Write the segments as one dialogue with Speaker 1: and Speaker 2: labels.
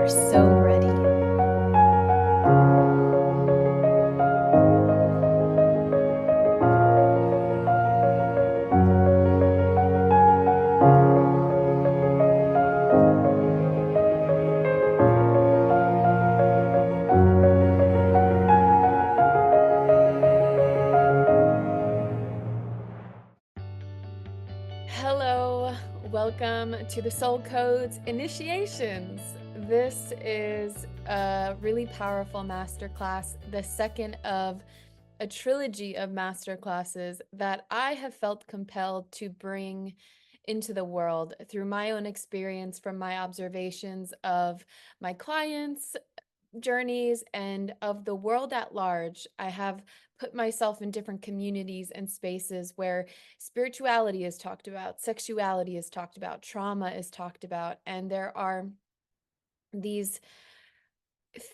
Speaker 1: are so ready. Hello, welcome to the Soul Codes Initiations. This is a really powerful masterclass, the second of a trilogy of masterclasses that I have felt compelled to bring into the world through my own experience from my observations of my clients, journeys, and of the world at large. I have put myself in different communities and spaces where spirituality is talked about, sexuality is talked about, trauma is talked about, and there are these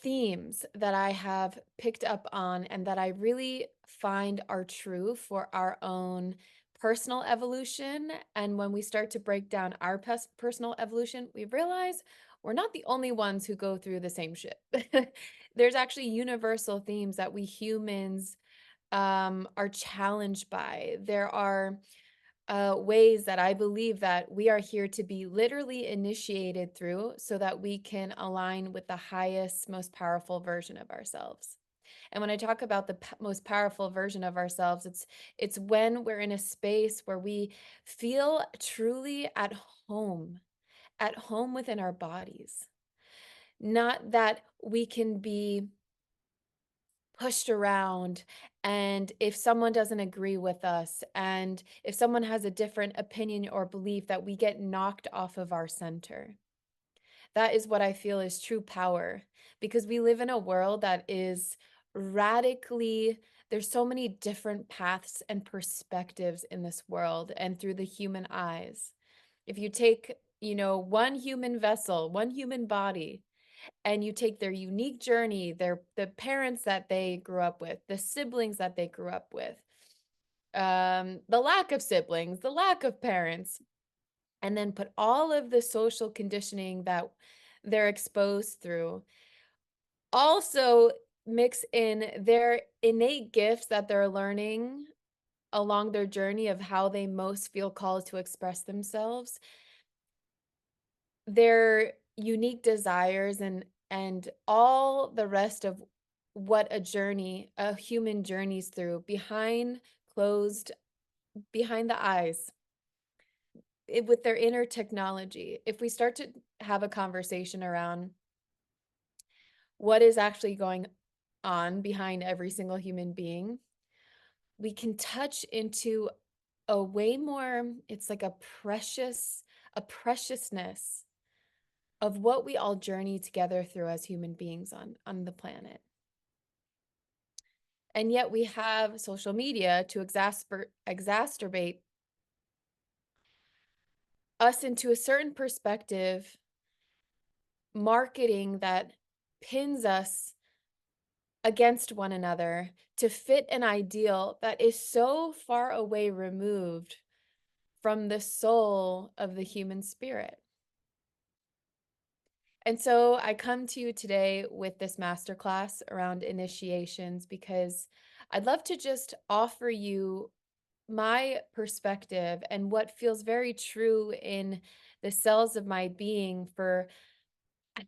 Speaker 1: themes that I have picked up on and that I really find are true for our own personal evolution. And when we start to break down our personal evolution, we realize we're not the only ones who go through the same shit. There's actually universal themes that we humans are challenged by. There are ways that I believe that we are here to be literally initiated through so that we can align with the highest, most powerful version of ourselves. And when I talk about the most powerful version of ourselves, it's when we're in a space where we feel truly at home within our bodies. Not that we can be pushed around, and if someone doesn't agree with us, and if someone has a different opinion or belief, that we get knocked off of our center. That is what I feel is true power, because we live in a world that is radically, there's so many different paths and perspectives in this world and through the human eyes. If you take, one human vessel, one human body, and you take their unique journey, the parents that they grew up with, the siblings that they grew up with, the lack of siblings, the lack of parents, and then put all of the social conditioning that they're exposed through. Also mix in their innate gifts that they're learning along their journey of how they most feel called to express themselves, their unique desires, and all the rest of what a human journeys through closed behind the eyes, with their inner technology. If we start to have a conversation around what is actually going on behind every single human being, we can touch into a way more, it's like a preciousness of what we all journey together through as human beings on the planet. And yet we have social media to exacerbate us into a certain perspective, marketing that pins us against one another to fit an ideal that is so far away removed from the soul of the human spirit. And so I come to you today with this masterclass around initiations because I'd love to just offer you my perspective and what feels very true in the cells of my being for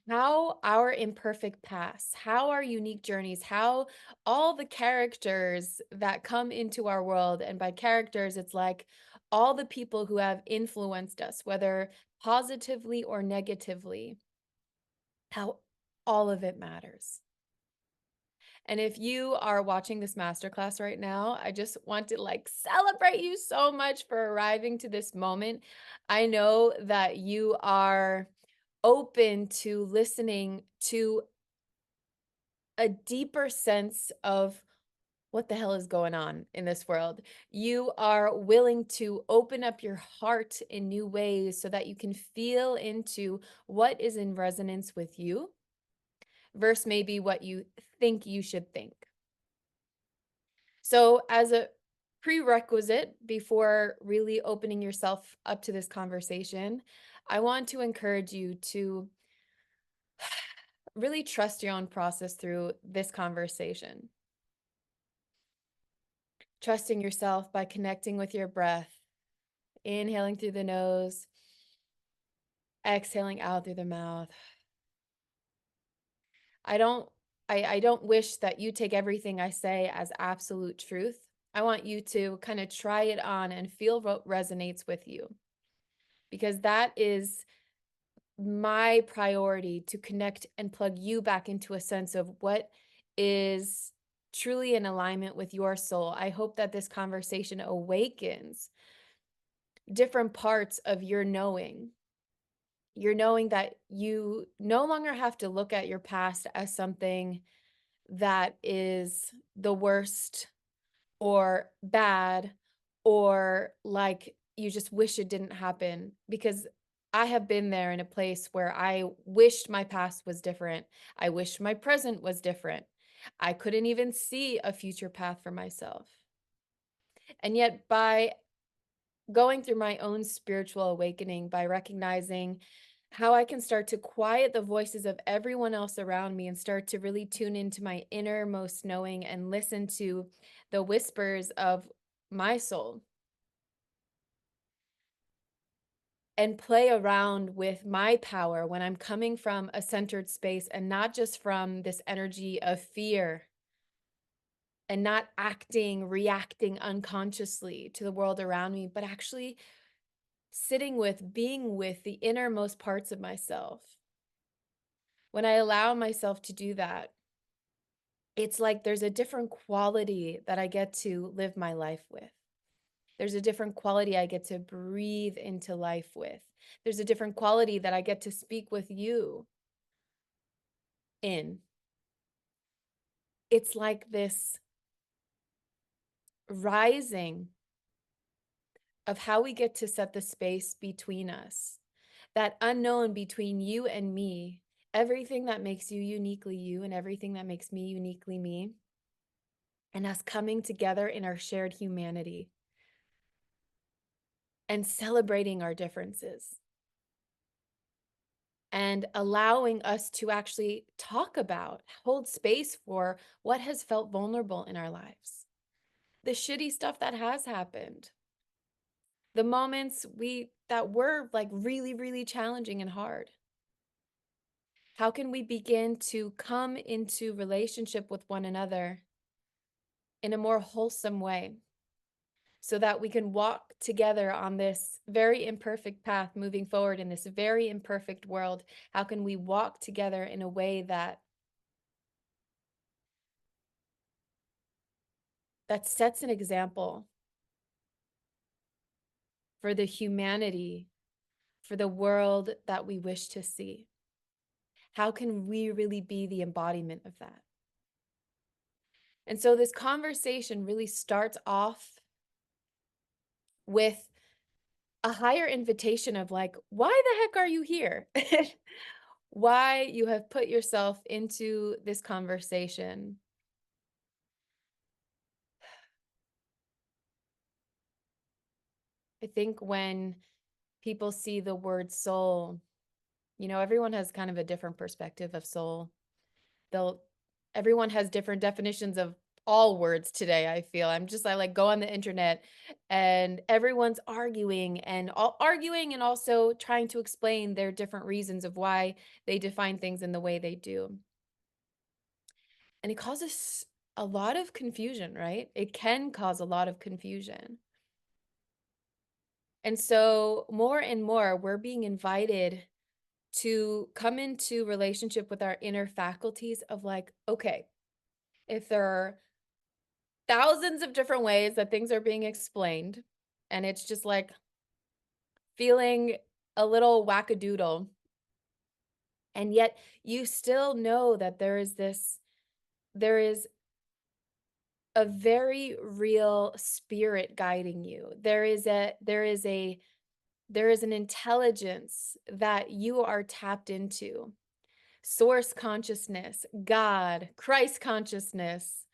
Speaker 1: how our imperfect past, how our unique journeys, how all the characters that come into our world, and by characters, it's like all the people who have influenced us, whether positively or negatively, how all of it matters. And if you are watching this masterclass right now, I just want to celebrate you so much for arriving to this moment. I know that you are open to listening to a deeper sense of what the hell is going on in this world. You are willing to open up your heart in new ways so that you can feel into what is in resonance with you versus maybe what you think you should think. So, as a prerequisite before really opening yourself up to this conversation, I want to encourage you to really trust your own process through this conversation. Trusting yourself by connecting with your breath, inhaling through the nose, exhaling out through the mouth. I don't I don't wish that you take everything I say as absolute truth. I want you to kind of try it on and feel what resonates with you, because that is my priority, to connect and plug you back into a sense of what is truly in alignment with your soul. I hope that this conversation awakens different parts of your knowing. You're knowing that you no longer have to look at your past as something that is the worst or bad, or like you just wish it didn't happen. Because I have been there in a place where I wished my past was different. I wished my present was different. I couldn't even see a future path for myself. And yet, by going through my own spiritual awakening, by recognizing how I can start to quiet the voices of everyone else around me and start to really tune into my innermost knowing and listen to the whispers of my soul and play around with my power when I'm coming from a centered space and not just from this energy of fear, and not acting, reacting unconsciously to the world around me, but actually sitting with, being with the innermost parts of myself. When I allow myself to do that, it's like there's a different quality that I get to live my life with. There's a different quality I get to breathe into life with. There's a different quality that I get to speak with you in. It's like this rising of how we get to set the space between us, that unknown between you and me, everything that makes you uniquely you and everything that makes me uniquely me, and us coming together in our shared humanity and celebrating our differences and allowing us to actually talk about, hold space for what has felt vulnerable in our lives, the shitty stuff that has happened, the moments that were like really, really challenging and hard. How can we begin to come into relationship with one another in a more wholesome way, so that we can walk together on this very imperfect path moving forward in this very imperfect world? How can we walk together in a way that sets an example for the humanity, for the world that we wish to see? How can we really be the embodiment of that? And so this conversation really starts off with a higher invitation of like, why the heck are you here? Why you have put yourself into this conversation. I think when people see the word soul, everyone has kind of a different perspective of soul. Everyone has different definitions of all words today. I like go on the internet and everyone's arguing and also trying to explain their different reasons of why they define things in the way they do. And it causes a lot of confusion, right? It can cause a lot of confusion. And so more and more, we're being invited to come into relationship with our inner faculties of like, okay, if there are thousands of different ways that things are being explained, and it's just like feeling a little wackadoodle, and yet you still know that there is a very real spirit guiding you. There is an intelligence that you are tapped into. Source consciousness, God, Christ consciousness,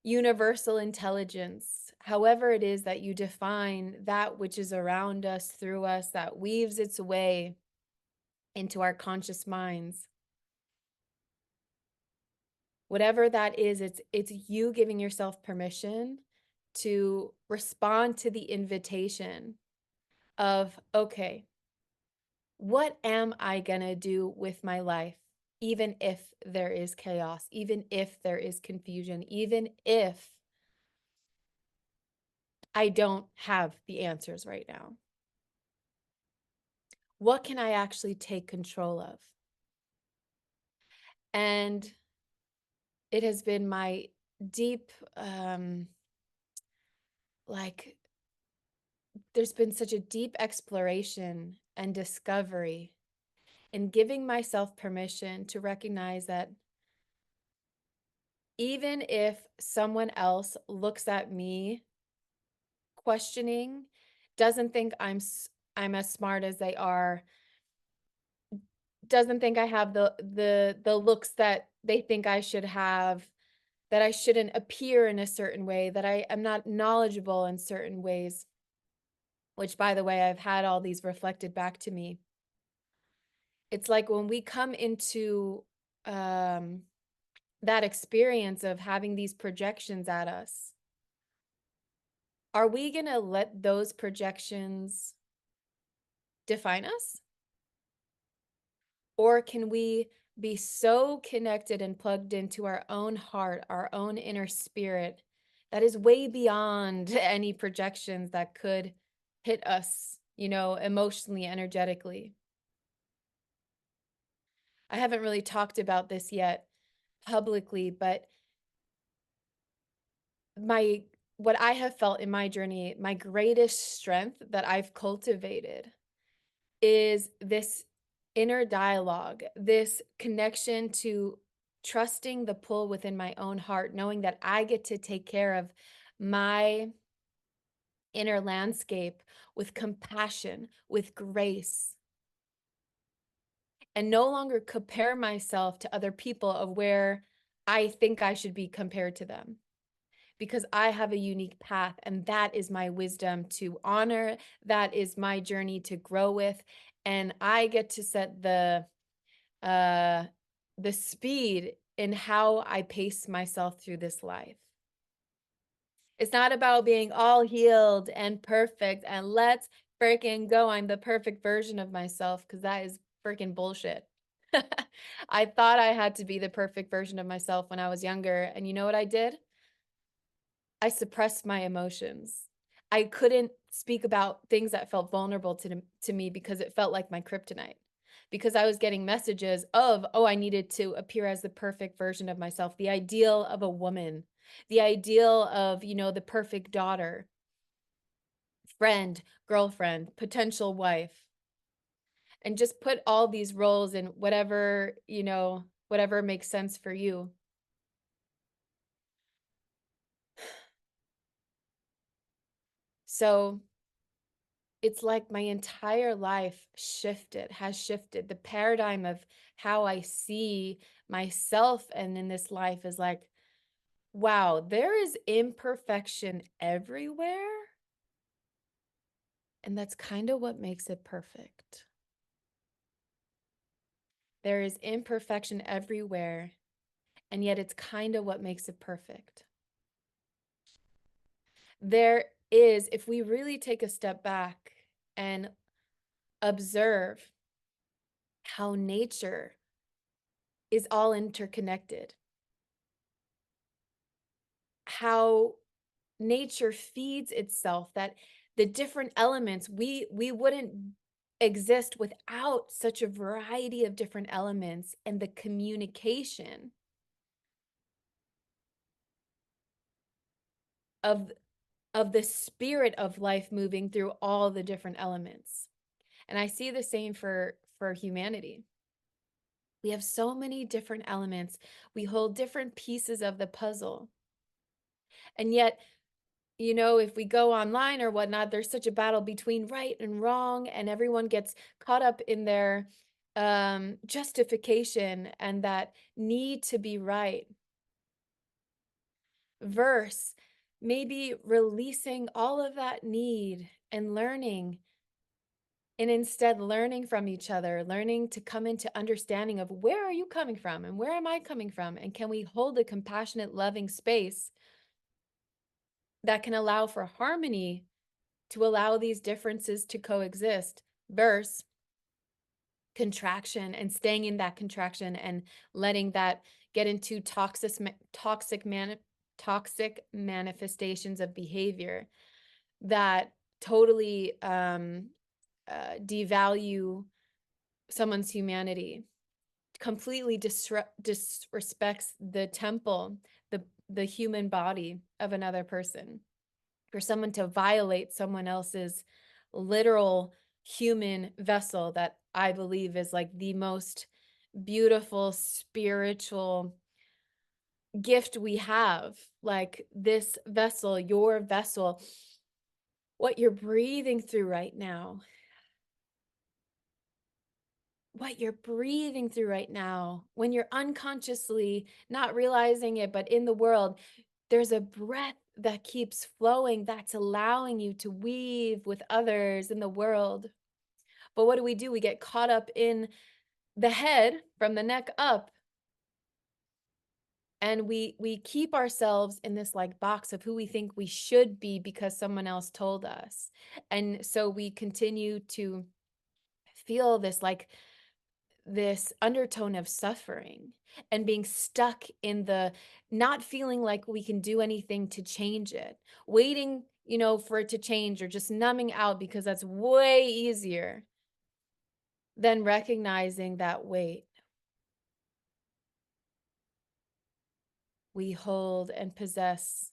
Speaker 1: universal intelligence, however it is that you define that which is around us, through us, that weaves its way into our conscious minds. Whatever that is, it's you giving yourself permission to respond to the invitation of, okay, what am I gonna do with my life, even if there is chaos, even if there is confusion, even if I don't have the answers right now? What can I actually take control of? And it has been my deep, like, there's been such a deep exploration and discovery in giving myself permission to recognize that even if someone else looks at me questioning, doesn't think I'm as smart as they are, doesn't think I have the looks that they think I should have, that I shouldn't appear in a certain way, that I am not knowledgeable in certain ways, which, by the way, I've had all these reflected back to me. It's like when we come into um, that experience of having these projections at us, are we going to let those projections define us? Or can we be so connected and plugged into our own heart, our own inner spirit, that is way beyond any projections that could hit us, emotionally, energetically? I haven't really talked about this yet publicly, but my what I have felt in my journey, my greatest strength that I've cultivated is this inner dialogue, this connection to trusting the pull within my own heart, knowing that I get to take care of my inner landscape with compassion, with grace, and no longer compare myself to other people of where I think I should be compared to them. Because I have a unique path, and that is my wisdom to honor. That is my journey to grow with. And I get to set uh, the speed in how I pace myself through this life. It's not about being all healed and perfect and let's freaking go. I'm the perfect version of myself, because that is freaking bullshit. I thought I had to be the perfect version of myself when I was younger. And you know what I did? I suppressed my emotions. I couldn't speak about things that felt vulnerable to me because it felt like my kryptonite. Because I was getting messages of, oh, I needed to appear as the perfect version of myself, the ideal of a woman, the ideal of, the perfect daughter, friend, girlfriend, potential wife, and just put all these roles in whatever makes sense for you. So it's like my entire life has shifted. The paradigm of how I see myself and in this life is like, wow, there is imperfection everywhere. And that's kind of what makes it perfect. There is imperfection everywhere, and yet it's kind of what makes it perfect. There is, if we really take a step back and observe how nature is all interconnected, how nature feeds itself, that the different elements, we wouldn't exist without such a variety of different elements and the communication of the spirit of life moving through all the different elements. And I see the same for humanity. We have so many different elements. We hold different pieces of the puzzle. And yet, if we go online or whatnot, there's such a battle between right and wrong, and everyone gets caught up in their justification and that need to be right. Verse maybe releasing all of that need and learning and instead learning from each other, learning to come into understanding of where are you coming from and where am I coming from? And can we hold a compassionate, loving space that can allow for harmony to allow these differences to coexist versus contraction and staying in that contraction and letting that get into toxic manifestations of behavior that totally devalue someone's humanity, completely disrespects the temple, the human body of another person. For someone to violate someone else's literal human vessel that I believe is like the most beautiful spiritual gift we have, like this vessel, your vessel, what you're breathing through right now, what you're breathing through right now, when you're unconsciously not realizing it, but in the world, there's a breath that keeps flowing that's allowing you to weave with others in the world. But what do? We get caught up in the head from the neck up. And we keep ourselves in this like box of who we think we should be because someone else told us. And so we continue to feel this undertone of suffering and being stuck in the not feeling like we can do anything to change it, waiting, for it to change, or just numbing out because that's way easier than recognizing that, wait, we hold and possess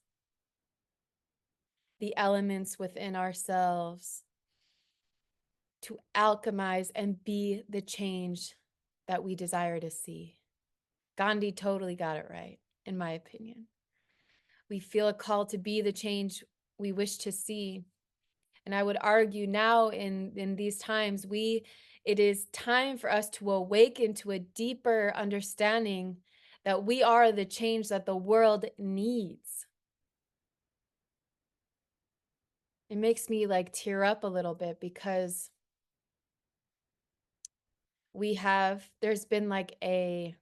Speaker 1: the elements within ourselves to alchemize and be the change that we desire to see. Gandhi totally got it right, in my opinion. We feel a call to be the change we wish to see. And I would argue now in these times, it is time for us to awaken to a deeper understanding that we are the change that the world needs. It makes me like tear up a little bit because there's been like a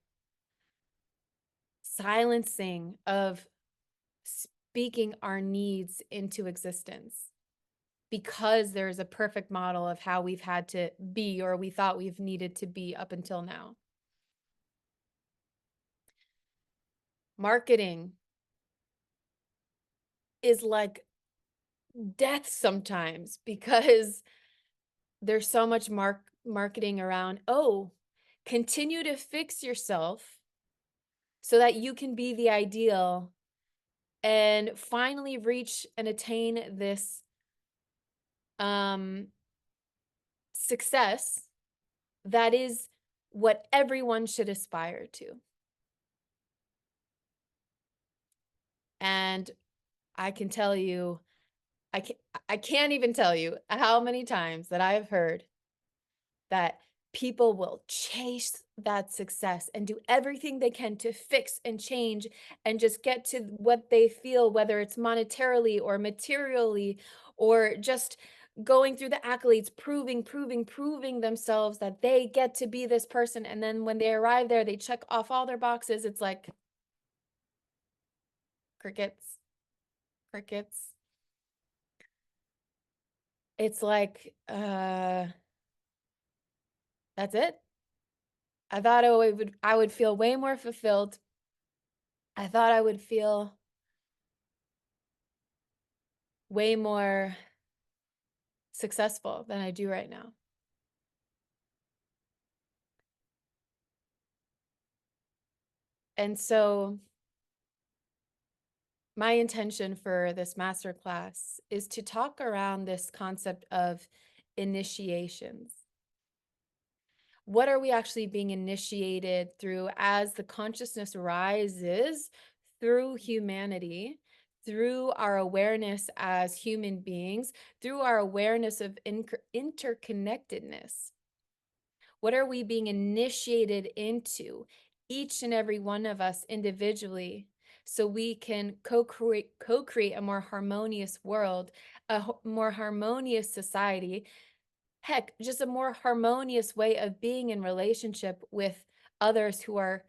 Speaker 1: silencing of speaking our needs into existence because there's a perfect model of how we've had to be, or we thought we've needed to be up until now. Marketing is like death sometimes because there's so much marketing around, continue to fix yourself so that you can be the ideal and finally reach and attain this success that is what everyone should aspire to. And I can tell you, I can't even tell you how many times that I have heard that people will chase that success and do everything they can to fix and change and just get to what they feel, whether it's monetarily or materially, or just going through the accolades, proving themselves that they get to be this person. And then when they arrive there, they check off all their boxes. It's like crickets. It's like, that's it. I thought I would feel way more fulfilled. I thought I would feel way more successful than I do right now. And so my intention for this masterclass is to talk around this concept of initiations. What are we actually being initiated through as the consciousness rises through humanity, through our awareness as human beings, through our awareness of interconnectedness? What are we being initiated into, each and every one of us individually, so we can co-create a more harmonious world, more harmonious society, heck, just a more harmonious way of being in relationship with others who are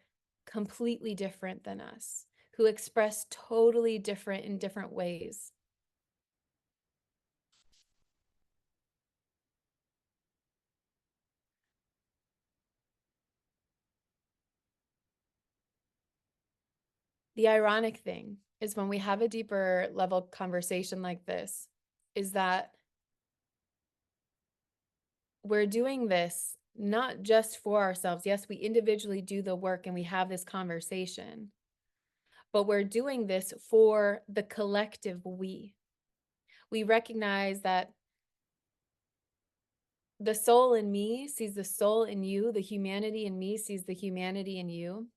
Speaker 1: completely different than us, who express totally different in different ways. The ironic thing is when we have a deeper level conversation like this, is that we're doing this not just for ourselves. Yes, we individually do the work and we have this conversation, but we're doing this for the collective we. We recognize that the soul in me sees the soul in you, the humanity in me sees the humanity in you.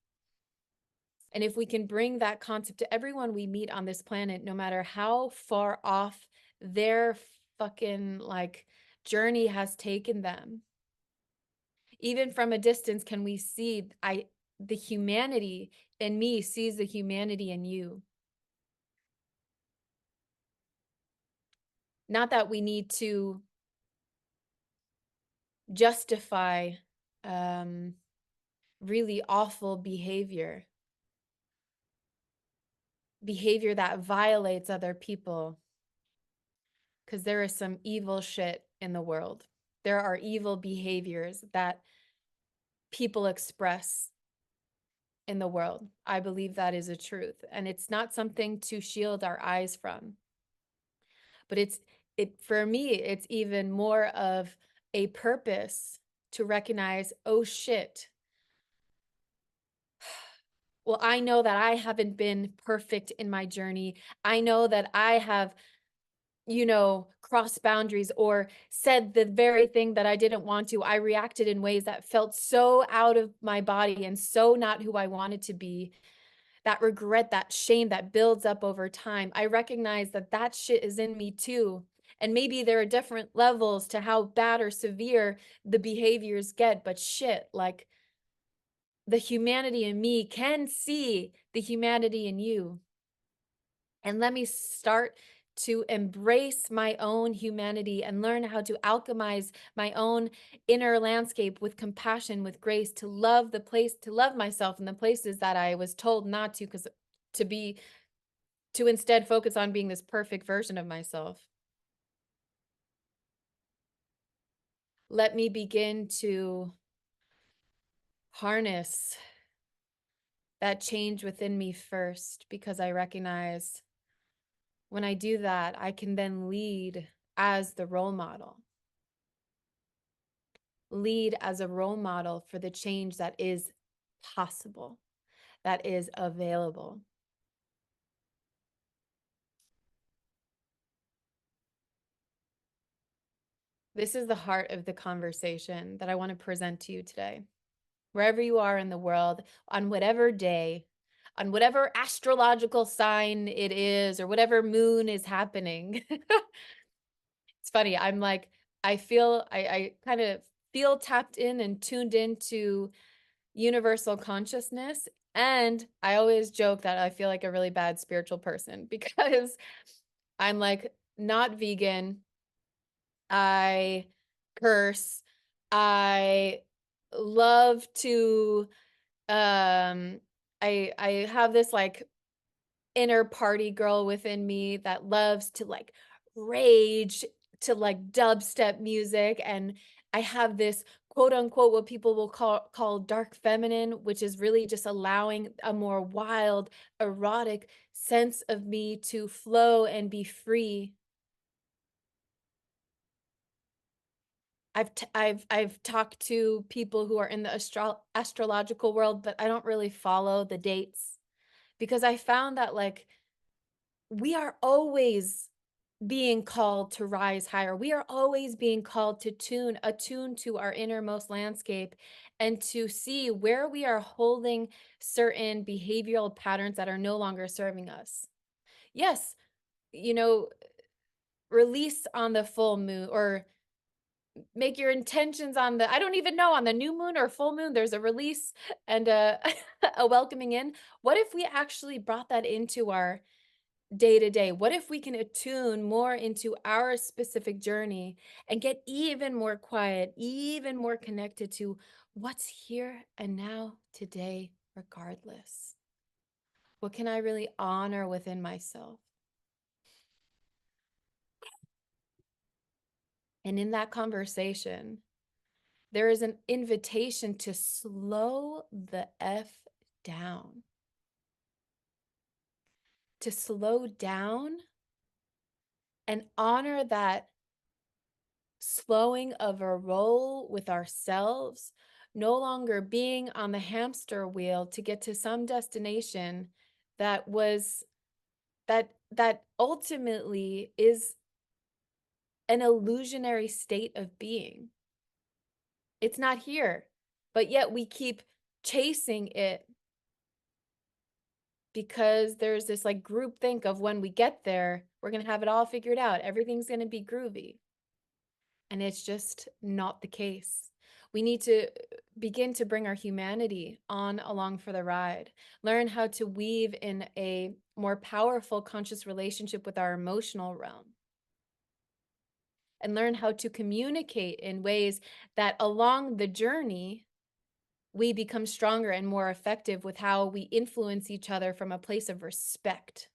Speaker 1: And if we can bring that concept to everyone we meet on this planet, no matter how far off their fucking like journey has taken them, even from a distance, can we see the humanity in me sees the humanity in you. Not that we need to justify really awful behavior that violates other people, because there is some evil shit in the world. There are evil behaviors that people express in the world. I believe that is a truth, and it's not something to shield our eyes from. But it for me, it's even more of a purpose to recognize, oh shit. Well, I know that I haven't been perfect in my journey. I know that I have, crossed boundaries or said the very thing that I didn't want to. I reacted in ways that felt so out of my body and so not who I wanted to be. That regret, that shame that builds up over time. I recognize that that shit is in me too. And maybe there are different levels to how bad or severe the behaviors get, but shit, like the humanity in me can see the humanity in you. And let me start to embrace my own humanity and learn how to alchemize my own inner landscape with compassion, with grace, to love to love myself in the places that I was told not to, to be, to instead focus on being this perfect version of myself. Let me begin to harness that change within me first, because I recognize when I do that, I can then lead as the role model. Lead as a role model for the change that is possible, that is available. This is the heart of the conversation that I want to present to you today. Wherever you are in the world, on whatever day, on whatever astrological sign it is, or whatever moon is happening. It's funny. I kind of feel tapped in and tuned into universal consciousness. And I always joke that I feel like a really bad spiritual person because I'm like not vegan. I curse. I love to I have this like inner party girl within me that loves to like rage to like dubstep music, and I have this quote unquote what people will call dark feminine, which is really just allowing a more wild erotic sense of me to flow and be free. I've talked to people who are in the astrological world, but I don't really follow the dates, because I found that like we are always being called to rise higher. We are always being called to attune to our innermost landscape and to see where we are holding certain behavioral patterns that are no longer serving us. Yes, you know, release on the full moon, or make your intentions on the, I don't even know, on the new moon or full moon, there's a release and a, a welcoming in. What if we actually brought that into our day to day? What if we can attune more into our specific journey and get even more quiet, even more connected to what's here and now today, regardless? What can I really honor within myself? And in that conversation, there is an invitation to slow the F down, to slow down and honor that slowing of a roll with ourselves, no longer being on the hamster wheel to get to some destination that was that ultimately is an illusionary state of being. It's not here, but yet we keep chasing it because there's this like group think of when we get there, we're going to have it all figured out. Everything's going to be groovy. And it's just not the case. We need to begin to bring our humanity on along for the ride, learn how to weave in a more powerful conscious relationship with our emotional realm, and learn how to communicate in ways that along the journey, we become stronger and more effective with how we influence each other from a place of respect.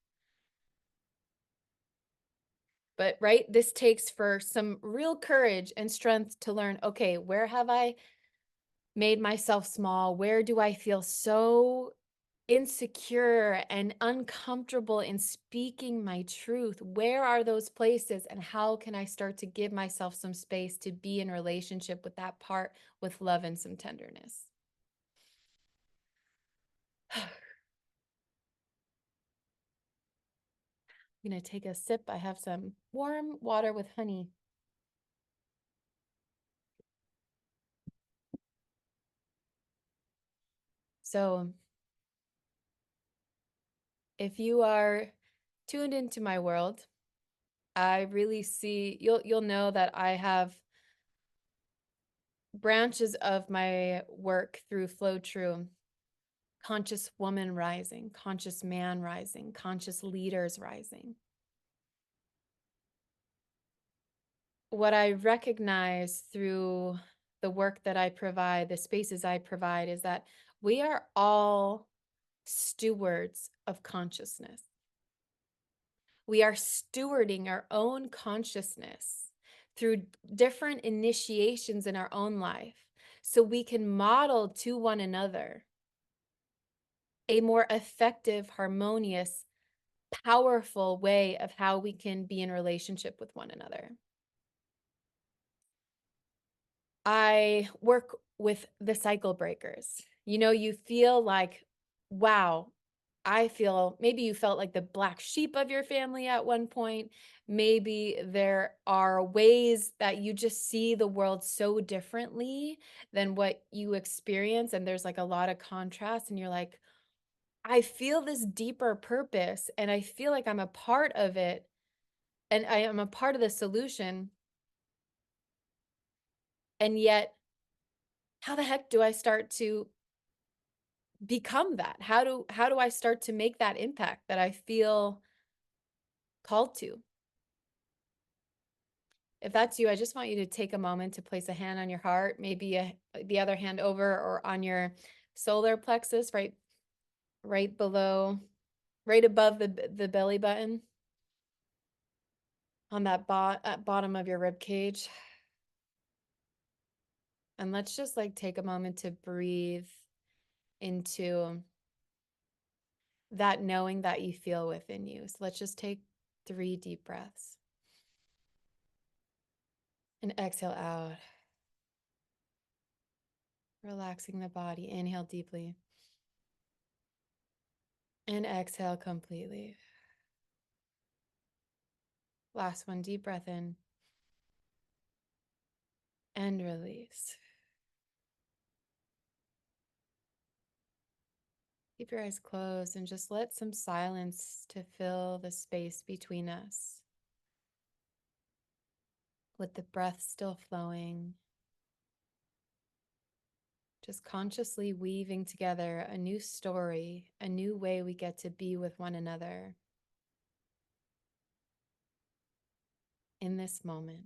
Speaker 1: But right, this takes for some real courage and strength to learn, okay, where have I made myself small? Where do I feel so insecure and uncomfortable in speaking my truth? Where are those places, and how can I start to give myself some space to be in relationship with that part with love and some tenderness? I'm going to take a sip. I have some warm water with honey. So, if you are tuned into my world, I really see you'll know that I have branches of my work through Flow True: conscious woman rising, conscious man rising, conscious leaders rising. What I recognize through the work that I provide, the spaces I provide, is that we are all stewards of consciousness. We are stewarding our own consciousness through different initiations in our own life so we can model to one another a more effective, harmonious, powerful way of how we can be in relationship with one another. I work with the cycle breakers. You know, you feel like, wow, I feel, maybe you felt like the black sheep of your family at one point. Maybe there are ways that you just see the world so differently than what you experience. And there's like a lot of contrast, and you're like, I feel this deeper purpose, and I feel like I'm a part of it, and I am a part of the solution. And yet, how the heck do I start to become that? How do I start to make that impact that I feel called to? If that's you, I just want you to take a moment to place a hand on your heart, maybe the other hand over or on your solar plexus, right below, right above the belly button, on that bottom of your rib cage. And let's just like take a moment to breathe into that knowing that you feel within you. So let's just take 3 deep breaths. And exhale out. Relaxing the body. Inhale deeply. And exhale completely. Last one, deep breath in. And release. Keep your eyes closed and just let some silence to fill the space between us, with the breath still flowing. Just consciously weaving together a new story, a new way we get to be with one another. in this moment.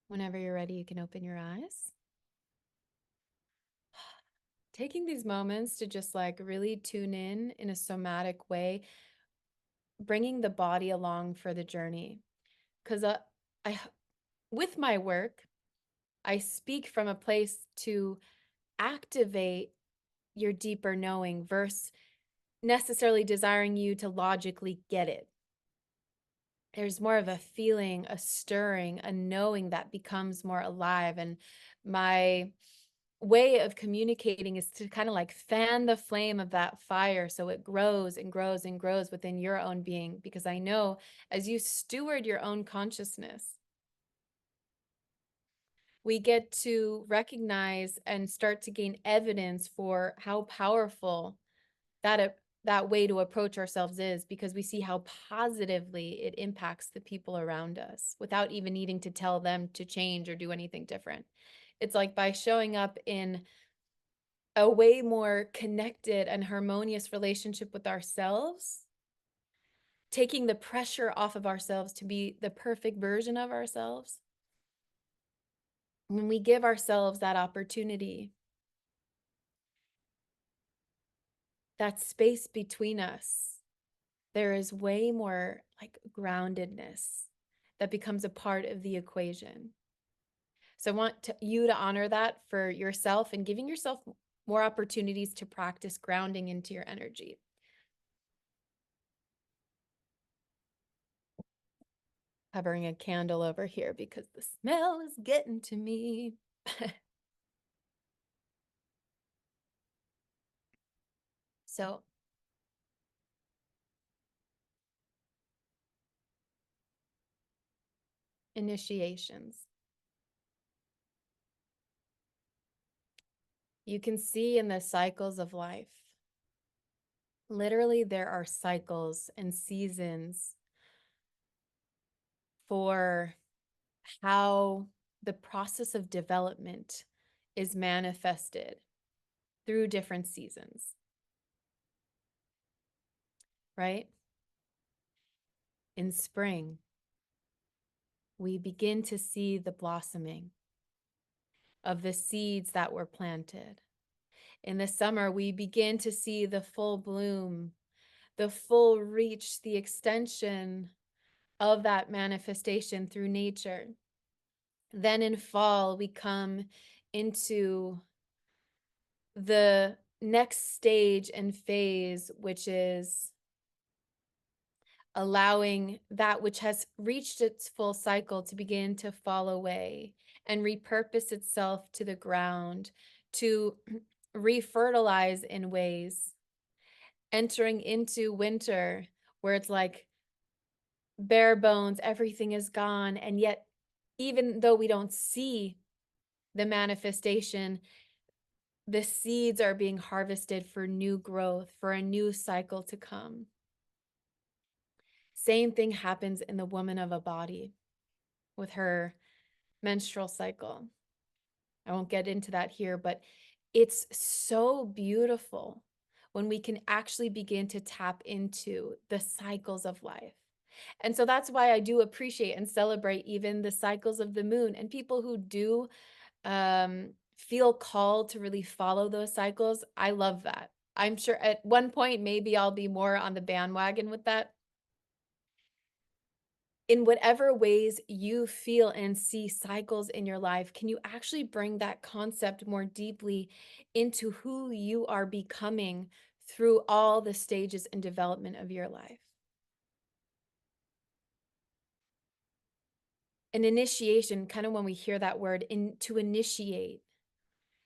Speaker 1: Whenever you're ready, you can open your eyes. Taking these moments to just like really tune in a somatic way, bringing the body along for the journey. Because I, with my work, I speak from a place to activate your deeper knowing versus necessarily desiring you to logically get it. There's more of a feeling, a stirring, a knowing that becomes more alive. And my way of communicating is to kind of like fan the flame of that fire so it grows and grows and grows within your own being. Because I know as you steward your own consciousness, we get to recognize and start to gain evidence for how powerful that way to approach ourselves is, because we see how positively it impacts the people around us without even needing to tell them to change or do anything different. It's like by showing up in a way more connected and harmonious relationship with ourselves, taking the pressure off of ourselves to be the perfect version of ourselves. When we give ourselves that opportunity, that space between us, there is way more like groundedness that becomes a part of the equation. So I want you to honor that for yourself and giving yourself more opportunities to practice grounding into your energy. Hovering a candle over here because the smell is getting to me. So initiations. You can see in the cycles of life, literally there are cycles and seasons for how the process of development is manifested through different seasons, right? In spring, we begin to see the blossoming of the seeds that were planted. In the summer, we begin to see the full bloom, the full reach, the extension of that manifestation through nature. Then in fall, we come into the next stage and phase, which is allowing that which has reached its full cycle to begin to fall away and repurpose itself to the ground, to refertilize in ways, entering into winter where it's like bare bones, everything is gone. And yet, even though we don't see the manifestation, the seeds are being harvested for new growth, for a new cycle to come. Same thing happens in the woman of a body with her menstrual cycle. I won't get into that here, but it's so beautiful when we can actually begin to tap into the cycles of life. And so that's why I do appreciate and celebrate even the cycles of the moon, and people who do feel called to really follow those cycles. I love that. I'm sure at one point, maybe I'll be more on the bandwagon with that. In whatever ways you feel and see cycles in your life, can you actually bring that concept more deeply into who you are becoming through all the stages and development of your life? An initiation, kind of when we hear that word, to initiate,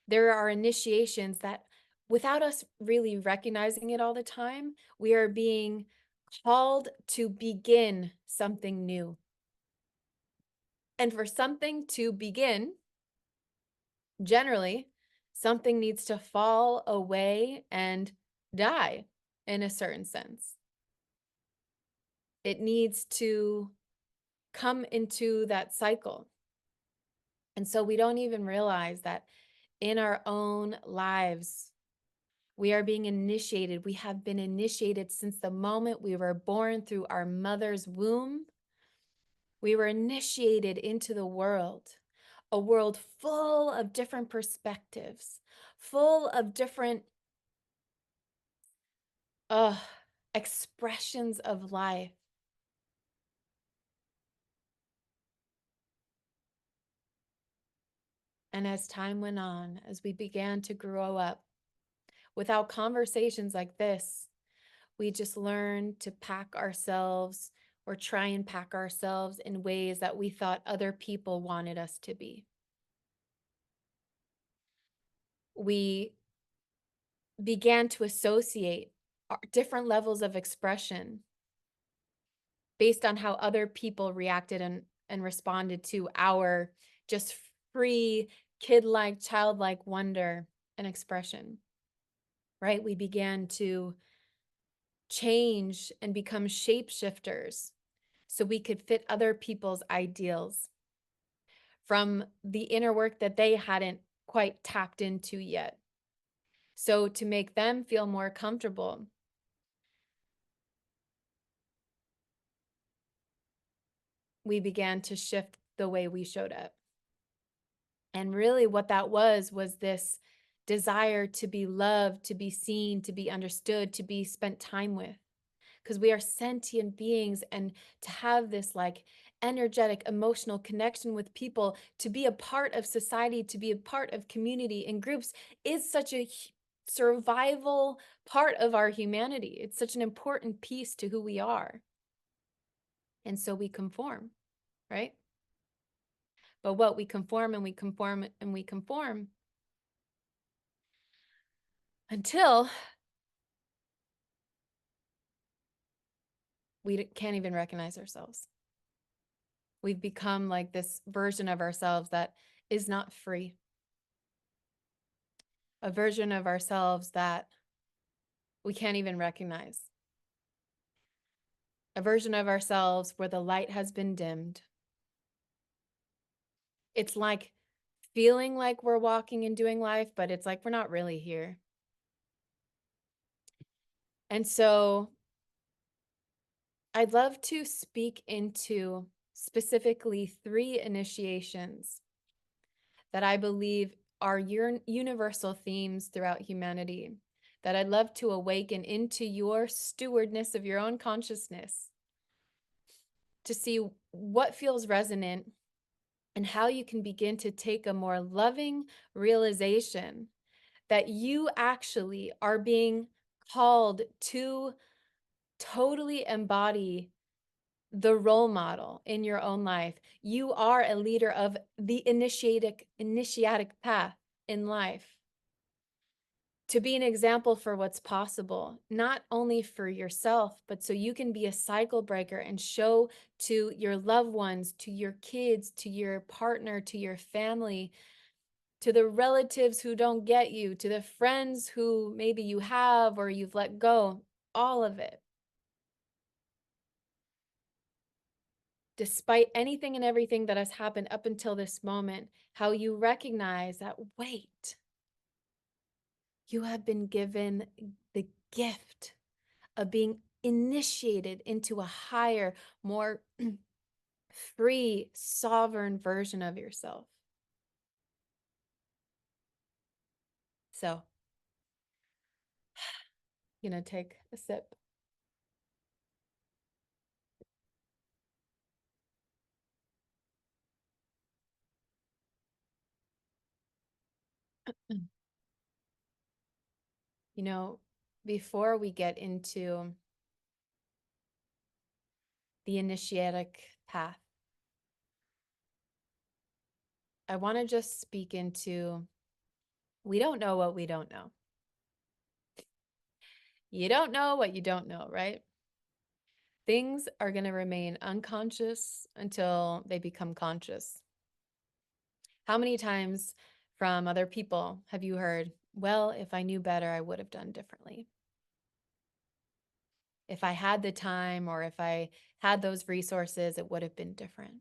Speaker 1: there are initiations that without us really recognizing it all the time, we are being called to begin something new. And for something to begin, generally, something needs to fall away and die in a certain sense. It needs to come into that cycle. And so we don't even realize that in our own lives, we are being initiated. We have been initiated since the moment we were born through our mother's womb. We were initiated into the world, a world full of different perspectives, full of different expressions of life. And as time went on, as we began to grow up, without conversations like this, we just learned to pack ourselves or try and pack ourselves in ways that we thought other people wanted us to be. We began to associate different levels of expression based on how other people reacted and responded to our just free, kid-like, childlike wonder and expression, right? We began to change and become shapeshifters so we could fit other people's ideals from the inner work that they hadn't quite tapped into yet. So to make them feel more comfortable, we began to shift the way we showed up. And really what that was this desire to be loved, to be seen, to be understood, to be spent time with. Because we are sentient beings, and to have this like energetic, emotional connection with people, to be a part of society, to be a part of community and groups is such a survival part of our humanity. It's such an important piece to who we are. And so we conform, right? But what we conform and we conform and we conform until we can't even recognize ourselves. We've become like this version of ourselves that is not free, a version of ourselves that we can't even recognize, a version of ourselves where the light has been dimmed. It's like feeling like we're walking and doing life, but it's like we're not really here. And so I'd love to speak into specifically 3 initiations that I believe are universal themes throughout humanity that I'd love to awaken into your stewardness of your own consciousness to see what feels resonant and how you can begin to take a more loving realization that you actually are being called to totally embody the role model in your own life. You are a leader of the initiatic path in life, to be an example for what's possible, not only for yourself, but so you can be a cycle breaker and show to your loved ones, to your kids, to your partner, to your family, to the relatives who don't get you, to the friends who maybe you have or you've let go, all of it. Despite anything and everything that has happened up until this moment, how you recognize that, wait, you have been given the gift of being initiated into a higher, more free, sovereign version of yourself. So, take a sip. Before we get into the initiatic path, I want to just speak into, we don't know what we don't know. You don't know what you don't know, right? Things are going to remain unconscious until they become conscious. How many times from other people have you heard, well, if I knew better, I would have done differently? If I had the time or if I had those resources, it would have been different.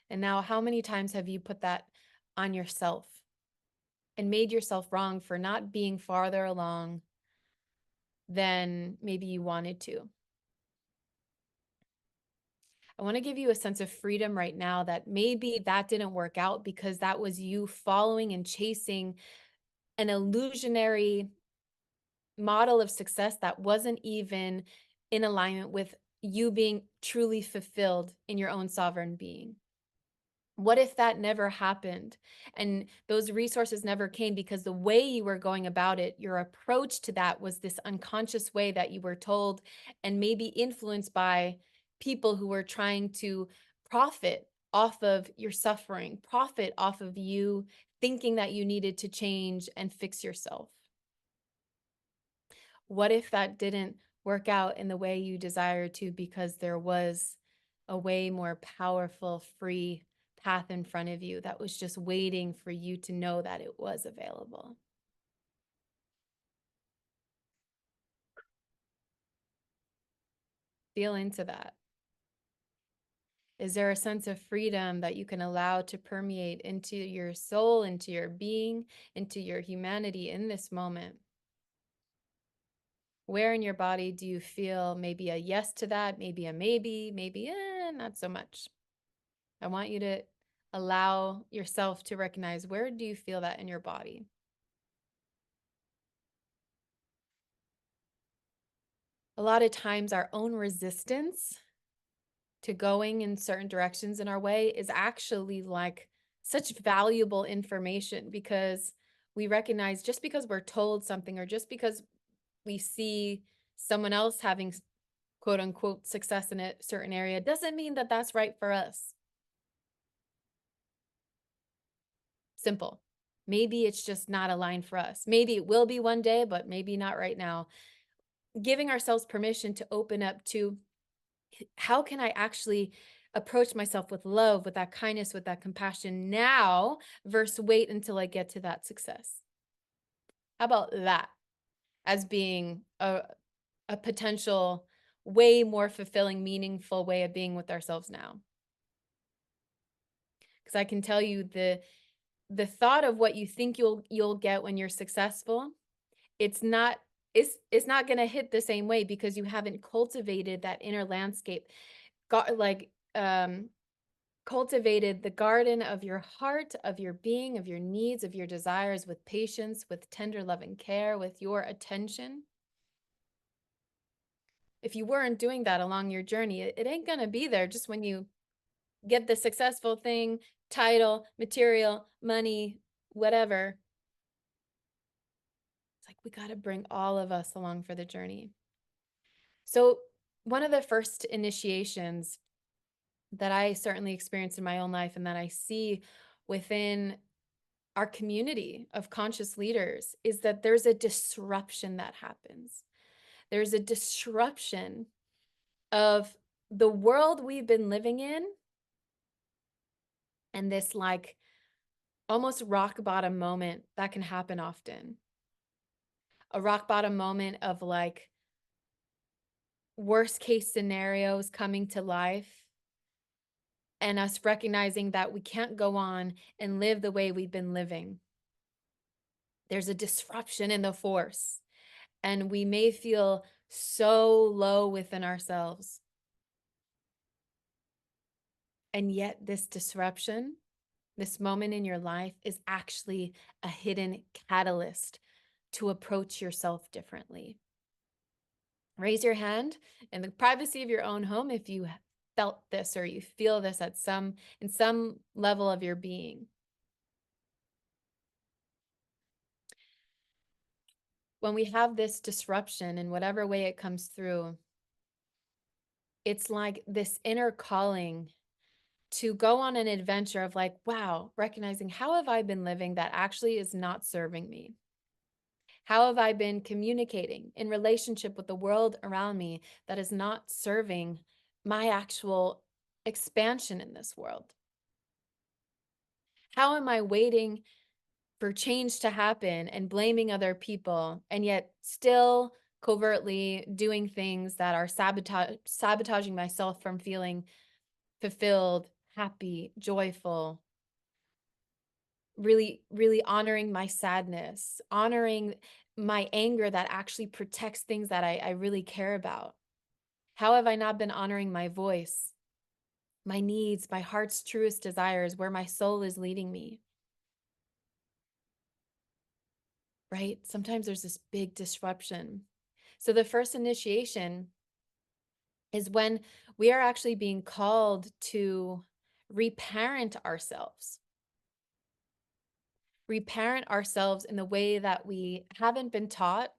Speaker 1: And now, how many times have you put that on yourself and made yourself wrong for not being farther along than maybe you wanted to? I want to give you a sense of freedom right now that maybe that didn't work out because that was you following and chasing an illusionary model of success that wasn't even in alignment with you being truly fulfilled in your own sovereign being. What if that never happened and those resources never came because the way you were going about it, your approach to that was this unconscious way that you were told and maybe influenced by people who were trying to profit off of your suffering, profit off of you thinking that you needed to change and fix yourself? What if that didn't work out in the way you desired to because there was a way more powerful, free path in front of you that was just waiting for you to know that it was available? Feel into that. Is there a sense of freedom that you can allow to permeate into your soul, into your being, into your humanity in this moment? Where in your body do you feel maybe a yes to that, maybe a maybe not so much? I want you to allow yourself to recognize, where do you feel that in your body? A lot of times, our own resistance to going in certain directions in our way is actually like such valuable information because we recognize just because we're told something or just because we see someone else having quote unquote success in a certain area doesn't mean that that's right for us. Simple. Maybe it's just not aligned for us. Maybe it will be one day, but maybe not right now. Giving ourselves permission to open up to, how can I actually approach myself with love, with that kindness, with that compassion now versus wait until I get to that success? How about that as being a potential way more fulfilling, meaningful way of being with ourselves now? Because I can tell you, the thought of what you think you'll get when you're successful, it's not it's not going to hit the same way because you haven't cultivated that inner landscape, got like cultivated the garden of your heart, of your being, of your needs, of your desires, with patience, with tender love and care, with your attention. If you weren't doing that along your journey, it ain't going to be there just when you get the successful thing, title, material, money, whatever. It's like we got to bring all of us along for the journey. So, one of the first initiations that I certainly experienced in my own life and that I see within our community of conscious leaders is that there's a disruption that happens. There's a disruption of the world we've been living in and this like almost rock bottom moment that can happen often. A rock bottom moment of like worst case scenarios coming to life and us recognizing that we can't go on and live the way we've been living. There's a disruption in the force, and we may feel so low within ourselves. And yet, this disruption, this moment in your life, is actually a hidden catalyst to approach yourself differently. Raise your hand in the privacy of your own home if you felt this or you feel this at in some level of your being. When we have this disruption in whatever way it comes through, it's like this inner calling to go on an adventure of like, wow, recognizing, how have I been living that actually is not serving me? How have I been communicating in relationship with the world around me that is not serving my actual expansion in this world? How am I waiting for change to happen and blaming other people and yet still covertly doing things that are sabotaging myself from feeling fulfilled, happy, joyful, really, really honoring my sadness, honoring my anger that actually protects things that I really care about? How have I not been honoring my voice, my needs, my heart's truest desires, where my soul is leading me? Right? Sometimes there's this big disruption. So the first initiation is when we are actually being called to reparent ourselves. Reparent ourselves in the way that we haven't been taught.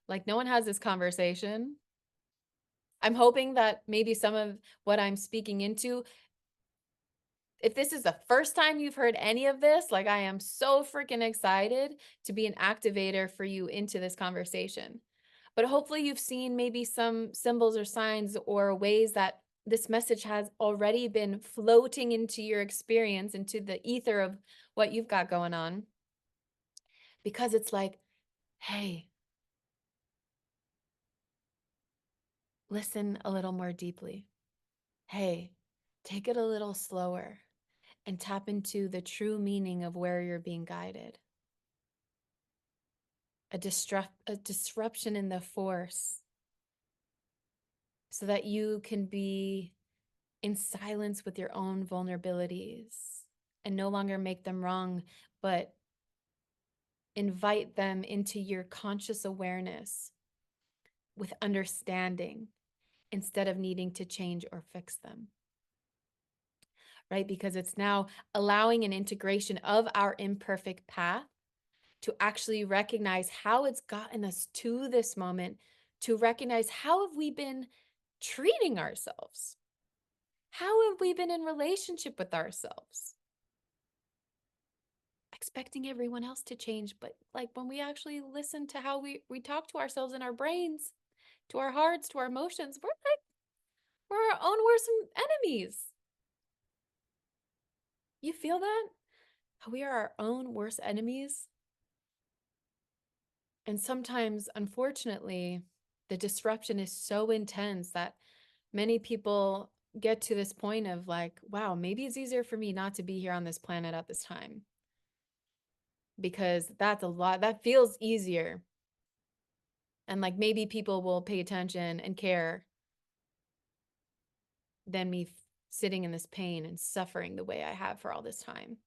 Speaker 1: Like, no one has this conversation. I'm hoping that maybe some of what I'm speaking into, if this is the first time you've heard any of this, like, I am so freaking excited to be an activator for you into this conversation. But hopefully you've seen maybe some symbols or signs or ways that this message has already been floating into your experience, into the ether of what you've got going on. Because it's like, hey, listen a little more deeply. Hey, take it a little slower and tap into the true meaning of where you're being guided. A disruption in the force so that you can be in silence with your own vulnerabilities and no longer make them wrong, but invite them into your conscious awareness with understanding instead of needing to change or fix them. Right? Because it's now allowing an integration of our imperfect path to actually recognize how it's gotten us to this moment, to recognize how have we been treating ourselves? How have we been in relationship with ourselves? Expecting everyone else to change, but like when we actually listen to how we talk to ourselves in our brains, to our hearts, to our emotions, we're our own worst enemies. You feel that? How we are our own worst enemies? And sometimes, unfortunately, the disruption is so intense that many people get to this point of like, wow, maybe it's easier for me not to be here on this planet at this time. Because that's a lot, that feels easier. And like maybe people will pay attention and care than me sitting in this pain and suffering the way I have for all this time.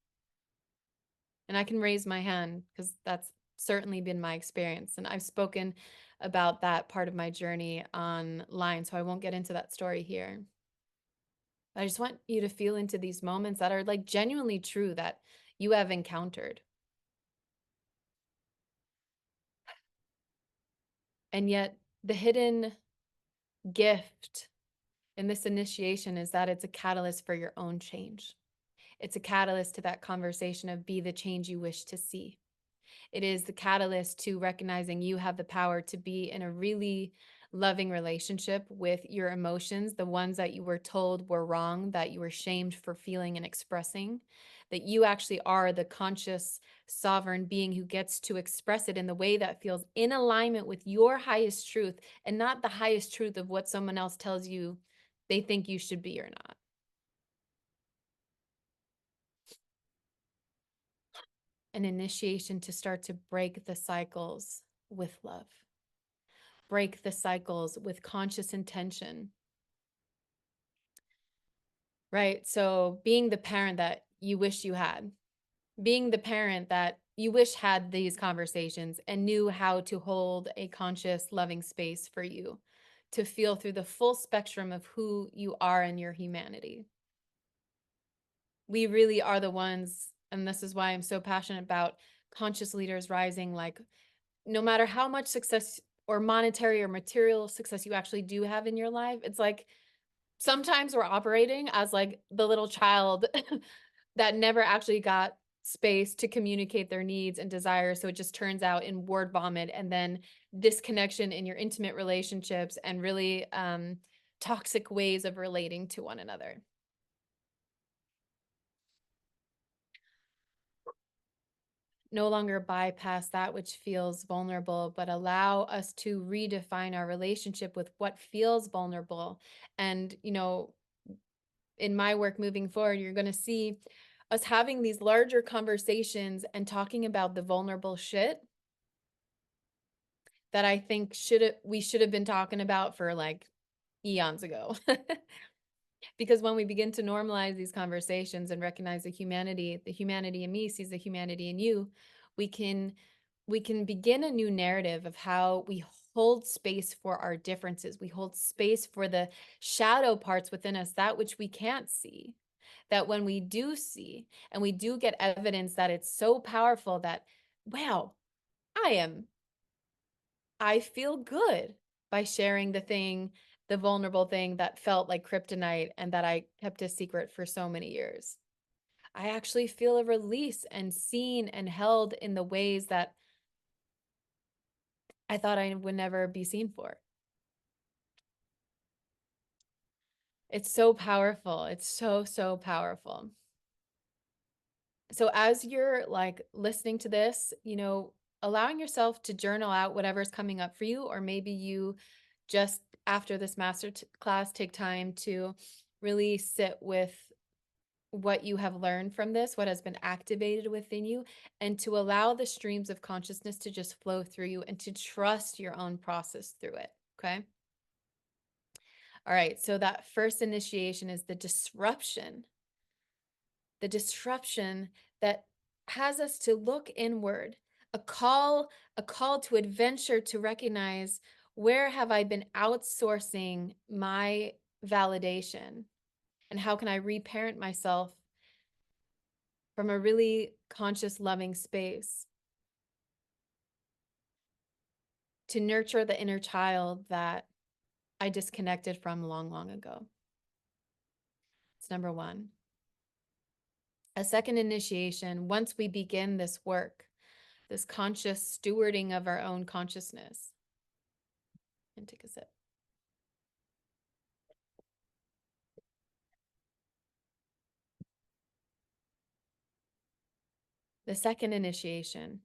Speaker 1: And I can raise my hand because that's certainly been my experience. And I've spoken about that part of my journey online, so I won't get into that story here. I just want you to feel into these moments that are like genuinely true that you have encountered. And yet, the hidden gift in this initiation is that it's a catalyst for your own change. It's a catalyst to that conversation of be the change you wish to see. It is the catalyst to recognizing you have the power to be in a really loving relationship with your emotions, the ones that you were told were wrong, that you were shamed for feeling and expressing, that you actually are the conscious, sovereign being who gets to express it in the way that feels in alignment with your highest truth and not the highest truth of what someone else tells you they think you should be or not. An initiation to start to break the cycles with love. Break the cycles with conscious intention, right? So being the parent that you wish you had, being the parent that you wish had these conversations and knew how to hold a conscious, loving space for you to feel through the full spectrum of who you are in your humanity. We really are the ones, and this is why I'm so passionate about conscious leaders rising. Like, no matter how much success or monetary or material success you actually do have in your life, it's like sometimes we're operating as like the little child that never actually got space to communicate their needs and desires. So it just turns out in word vomit and then disconnection in your intimate relationships and really toxic ways of relating to one another. No longer bypass that which feels vulnerable, but allow us to redefine our relationship with what feels vulnerable. And, in my work moving forward, you're going to see us having these larger conversations and talking about the vulnerable shit that I think we should have been talking about for like eons ago. Because when we begin to normalize these conversations and recognize the humanity in me sees the humanity in you, we can begin a new narrative of how we hold space for our differences. We hold space for the shadow parts within us, that which we can't see. That when we do see and we do get evidence that it's so powerful that, wow, I feel good by sharing the vulnerable thing that felt like kryptonite and that I kept a secret for so many years. I actually feel a release and seen and held in the ways that I thought I would never be seen for. It's so powerful. It's so, so powerful. So as you're like listening to this, allowing yourself to journal out whatever's coming up for you, or maybe you just after this master class take time to really sit with what you have learned from this, what has been activated within you, and to allow the streams of consciousness to just flow through you and to trust your own process through it. Okay. All right. So that first initiation is the disruption that has us to look inward, a call to adventure, to recognize, where have I been outsourcing my validation, and how can I reparent myself from a really conscious, loving space to nurture the inner child that I disconnected from long, long ago. It's number one. A second initiation, once we begin this work, this conscious stewarding of our own consciousness. And take a sip. The second initiation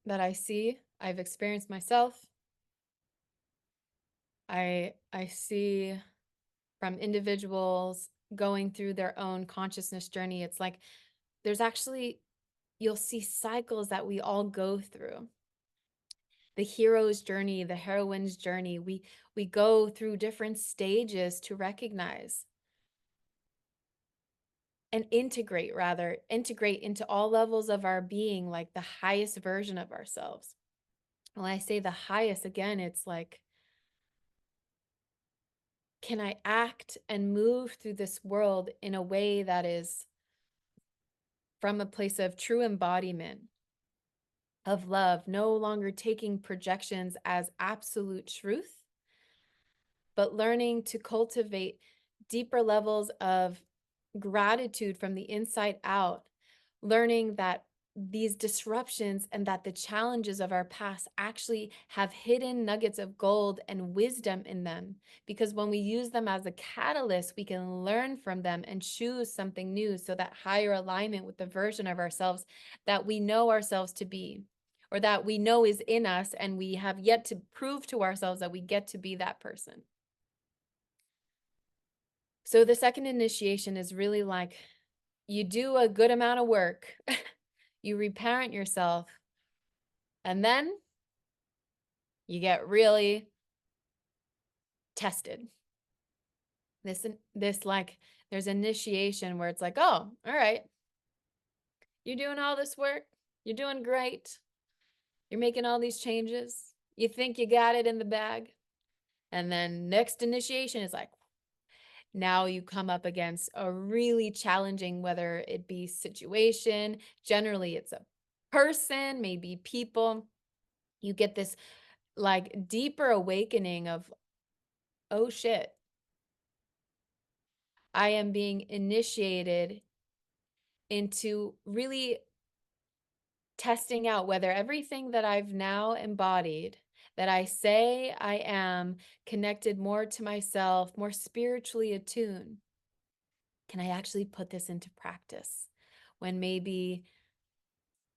Speaker 1: that I've experienced myself, I see from individuals going through their own consciousness journey. It's like you'll see cycles that we all go through. The hero's journey, the heroine's journey, we go through different stages to recognize and integrate into all levels of our being, like the highest version of ourselves. When I say the highest, again, it's like, can I act and move through this world in a way that is from a place of true embodiment of love, no longer taking projections as absolute truth, but learning to cultivate deeper levels of gratitude from the inside out, learning that these disruptions and that the challenges of our past actually have hidden nuggets of gold and wisdom in them. Because when we use them as a catalyst, we can learn from them and choose something new. So that higher alignment with the version of ourselves that we know ourselves to be, or that we know is in us, and we have yet to prove to ourselves that we get to be that person. So the second initiation is really like, you do a good amount of work, you reparent yourself, and then you get really tested. This like, there's initiation where it's like, oh, all right, you're doing all this work, you're doing great, you're making all these changes, you think you got it in the bag, and then next initiation is like, now you come up against a really challenging, whether it be situation, generally it's a person, maybe people. You get this like deeper awakening of, oh shit, I am being initiated into really testing out whether everything that I've now embodied, that I say I am connected more to myself, more spiritually attuned, can I actually put this into practice when maybe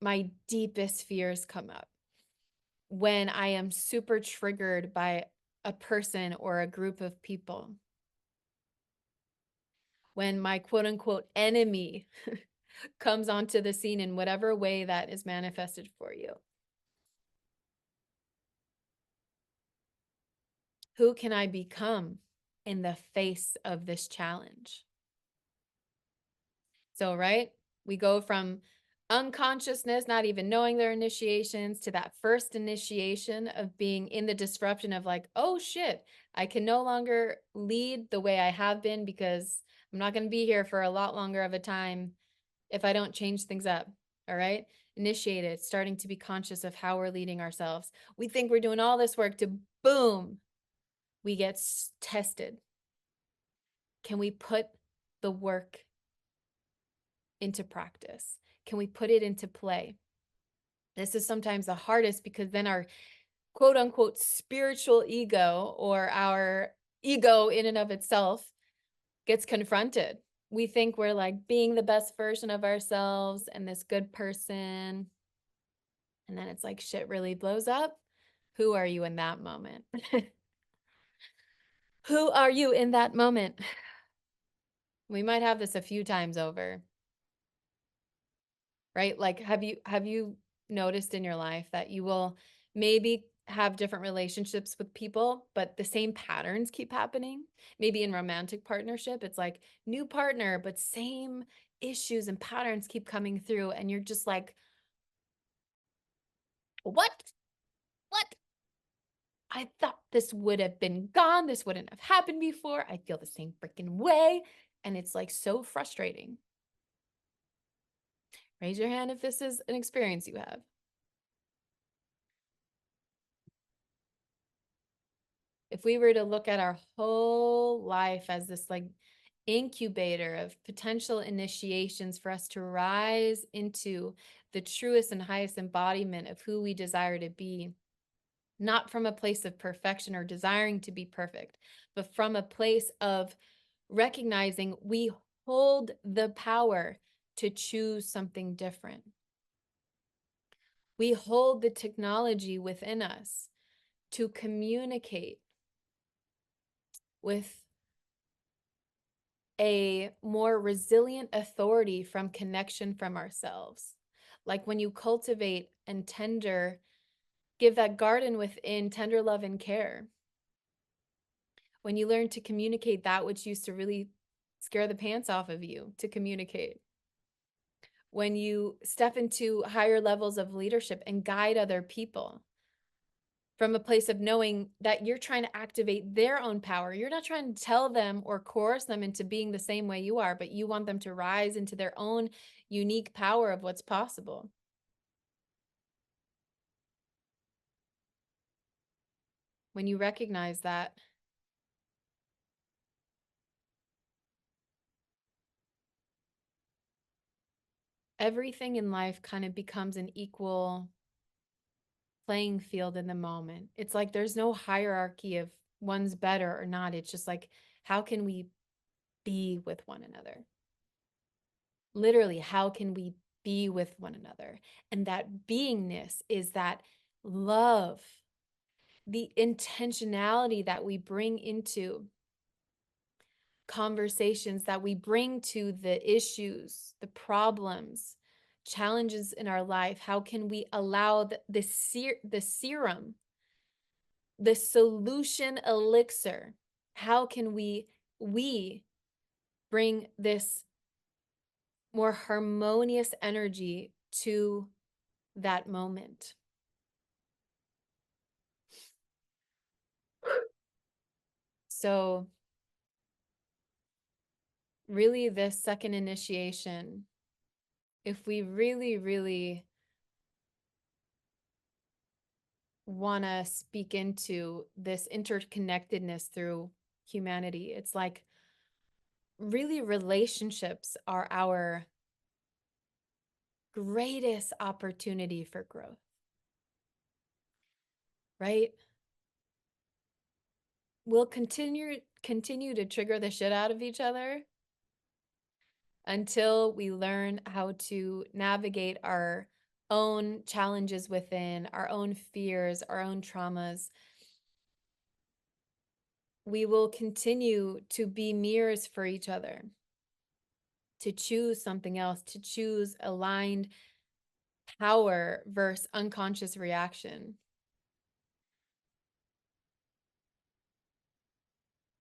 Speaker 1: my deepest fears come up, when I am super triggered by a person or a group of people, when my quote unquote enemy comes onto the scene in whatever way that is manifested for you. Who can I become in the face of this challenge? So, right, we go from unconsciousness, not even knowing their initiations, to that first initiation of being in the disruption of like, oh shit, I can no longer lead the way I have been because I'm not going to be here for a lot longer of a time if I don't change things up. All right. Initiate it, starting to be conscious of how we're leading ourselves. We think we're doing all this work to boom, we get tested. Can we put the work into practice? Can we put it into play? This is sometimes the hardest because then our quote unquote spiritual ego, or our ego in and of itself, gets confronted. We think we're like being the best version of ourselves and this good person. And then it's like shit really blows up. Who are you in that moment? Who are you in that moment? We might have this a few times over, right? Like, have you noticed in your life that you will maybe have different relationships with people, but the same patterns keep happening? Maybe in romantic partnership, it's like new partner, but same issues and patterns keep coming through, and you're just like, what? What? I thought this would have been gone. This wouldn't have happened before. I feel the same freaking way. And it's like so frustrating. Raise your hand if this is an experience you have. If we were to look at our whole life as this like incubator of potential initiations for us to rise into the truest and highest embodiment of who we desire to be, not from a place of perfection or desiring to be perfect, but from a place of recognizing we hold the power to choose something different. We hold the technology within us to communicate with a more resilient authority from connection from ourselves. Like when you cultivate and give that garden within tender love and care. When you learn to communicate that which used to really scare the pants off of you to communicate. When you step into higher levels of leadership and guide other people from a place of knowing that you're trying to activate their own power. You're not trying to tell them or coerce them into being the same way you are, but you want them to rise into their own unique power of what's possible. When you recognize that, everything in life kind of becomes an equal playing field in the moment. It's like there's no hierarchy of one's better or not. It's just like, how can we be with one another? Literally, how can we be with one another? And that beingness is that love, the intentionality that we bring into conversations, that we bring to the issues, the problems, challenges in our life. How can we allow the serum, the solution elixir? How can we bring this more harmonious energy to that moment? So really, this second initiation, if we really, really want to speak into this interconnectedness through humanity, it's like really relationships are our greatest opportunity for growth, right? We'll continue to trigger the shit out of each other until we learn how to navigate our own challenges within, our own fears, our own traumas. We will continue to be mirrors for each other. to choose something else, to choose aligned power versus unconscious reaction.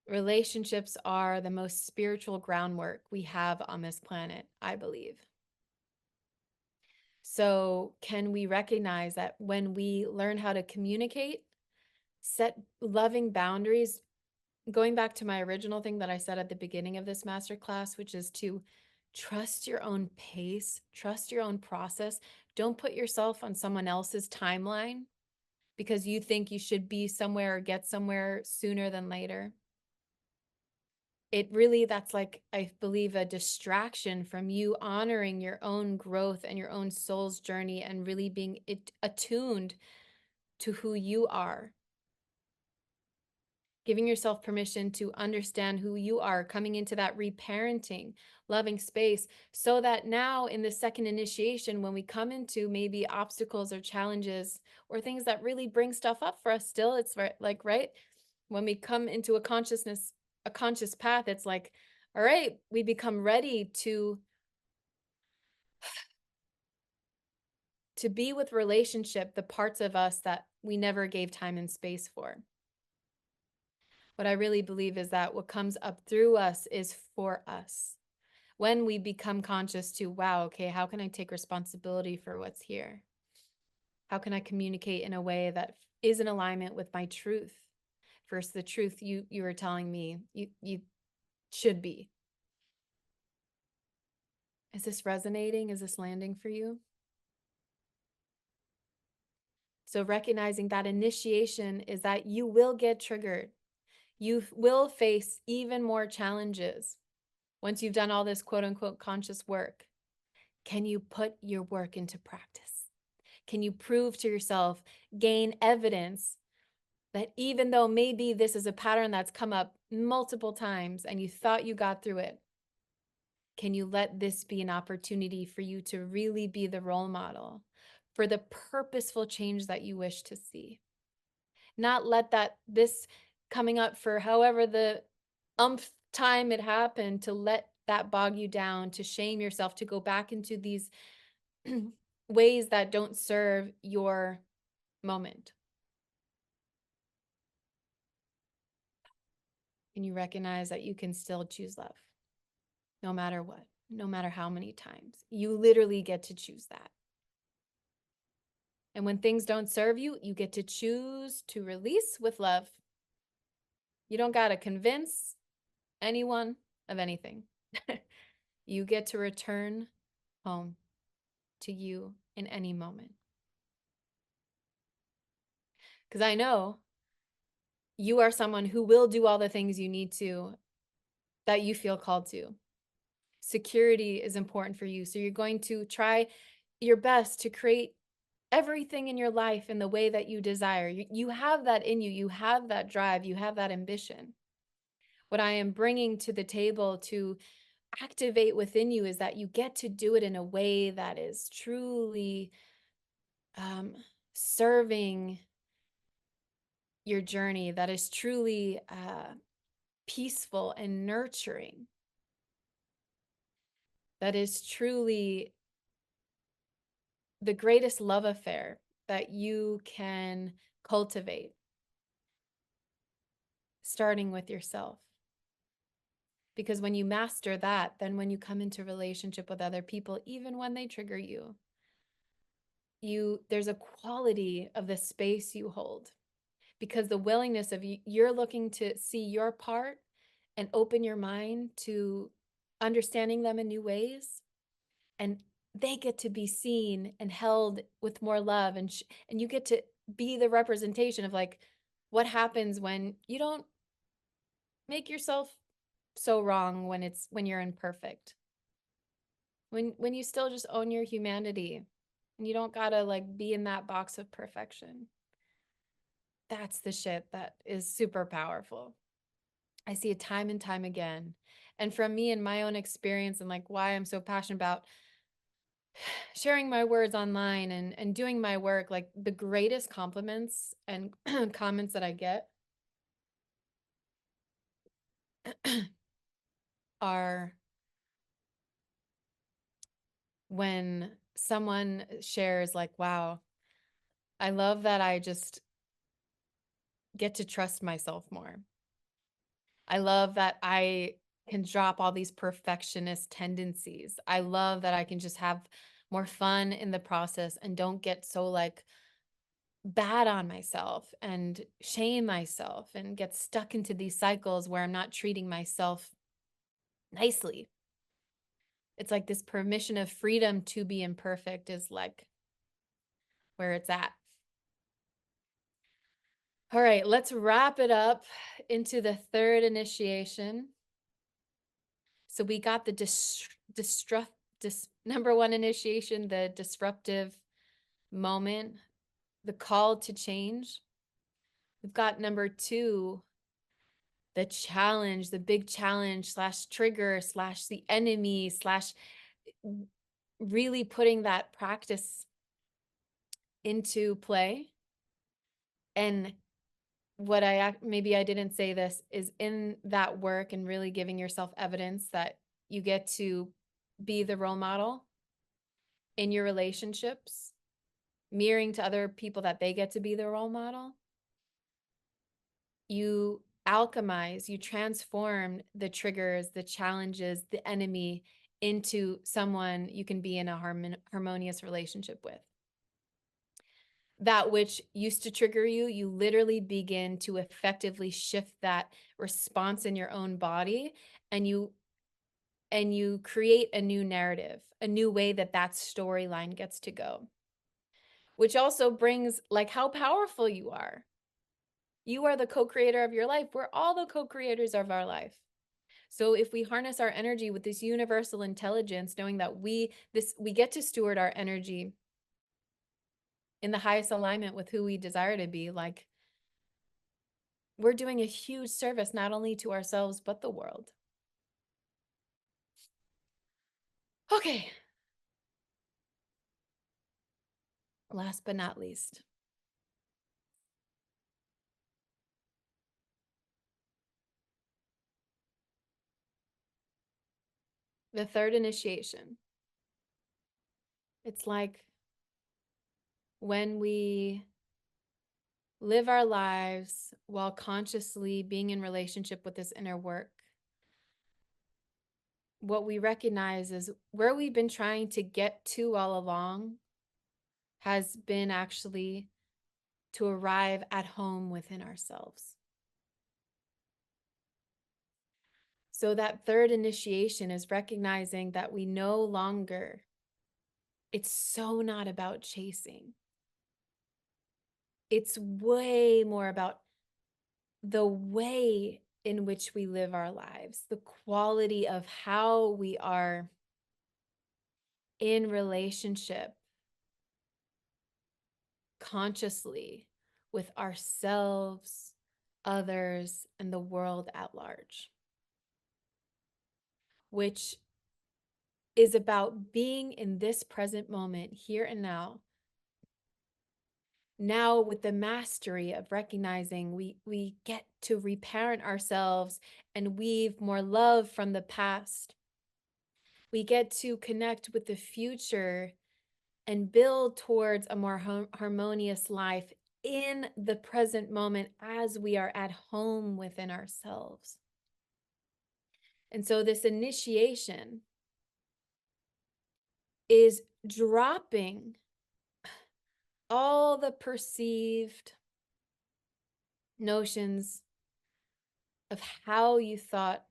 Speaker 1: Relationships are the most spiritual groundwork we have on this planet, I believe. So, can we recognize that when we learn how to communicate, set loving boundaries, going back to my original thing that I said at the beginning of this masterclass, which is to trust your own pace, trust your own process. Don't put yourself on someone else's timeline because you think you should be somewhere or get somewhere sooner than later. It really, that's like, I believe, a distraction from you honoring your own growth and your own soul's journey and really being attuned to who you are. Giving yourself permission to understand who you are, coming into that reparenting, loving space, so that now in the second initiation, when we come into maybe obstacles or challenges or things that really bring stuff up for us still, it's like, right? When we come into a consciousness, a conscious path, it's like, all right, we become ready to be with relationship, the parts of us that we never gave time and space for. What I really believe is that what comes up through us is for us. When we become conscious to, wow, okay, how can I take responsibility for what's here? How can I communicate in a way that is in alignment with my truth versus the truth you were telling me you should be? Is this resonating? Is this landing for you? So recognizing that initiation is that you will get triggered. You will face even more challenges once you've done all this quote unquote conscious work. Can you put your work into practice? Can you prove to yourself, gain evidence that even though maybe this is a pattern that's come up multiple times and you thought you got through it, can you let this be an opportunity for you to really be the role model for the purposeful change that you wish to see? Not let this coming up for however the umpth time it happened, to let that bog you down, to shame yourself, to go back into these ways that don't serve your moment. And you recognize that you can still choose love no matter what, no matter how many times. You literally get to choose that. And when things don't serve you, you get to choose to release with love. You don't got to convince anyone of anything. You get to return home to you in any moment. Because I know you are someone who will do all the things you need to, that you feel called to. Security is important for you. So you're going to try your best to create everything in your life in the way that you desire. You have that in you. You have that drive. You have that ambition. What I am bringing to the table to activate within you is that you get to do it in a way that is truly serving your journey, that is truly peaceful and nurturing, that is truly the greatest love affair that you can cultivate, starting with yourself. Because when you master that, then when you come into relationship with other people, even when they trigger you, there's a quality of the space you hold, because the willingness of you're looking to see your part and open your mind to understanding them in new ways, and they get to be seen and held with more love, and you get to be the representation of like what happens when you don't make yourself so wrong, when you're imperfect, when you still just own your humanity and you don't gotta like be in that box of perfection. That's the shit that is super powerful. I see it time and time again. And from me and my own experience, and like why I'm so passionate about sharing my words online and doing my work, like the greatest compliments and comments that I get are when someone shares, like, wow, I love that I just get to trust myself more. I love that I can drop all these perfectionist tendencies. I love that I can just have more fun in the process and don't get so like bad on myself and shame myself and get stuck into these cycles where I'm not treating myself nicely. It's like this permission of freedom to be imperfect is like where it's at. All right, let's wrap it up into the third initiation. So we got the number one initiation, the disruptive moment, the call to change. We've got number two, the challenge, the big challenge slash trigger slash the enemy slash really putting that practice into play. And what maybe I didn't say this is in that work and really giving yourself evidence that you get to be the role model in your relationships, mirroring to other people that they get to be the role model. You alchemize, you transform the triggers, the challenges, the enemy into someone you can be in a harmonious relationship with. That which used to trigger you, you literally begin to effectively shift that response in your own body, and you create a new narrative, a new way that that storyline gets to go, which also brings like how powerful you are. You are the co-creator of your life. We're all the co-creators of our life. So if we harness our energy with this universal intelligence, knowing that we get to steward our energy in the highest alignment with who we desire to be, like we're doing a huge service, not only to ourselves, but the world. Okay. Last but not least, the third initiation. It's like when we live our lives while consciously being in relationship with this inner work, what we recognize is where we've been trying to get to all along has been actually to arrive at home within ourselves. So that third initiation is recognizing that we no longer, it's so not about chasing. It's way more about the way in which we live our lives, the quality of how we are in relationship consciously with ourselves, others, and the world at large, which is about being in this present moment, here and now. Now, with the mastery of recognizing we get to reparent ourselves and weave more love from the past. We get to connect with the future and build towards a more harmonious life in the present moment as we are at home within ourselves. And so this initiation is dropping all the perceived notions of how you thought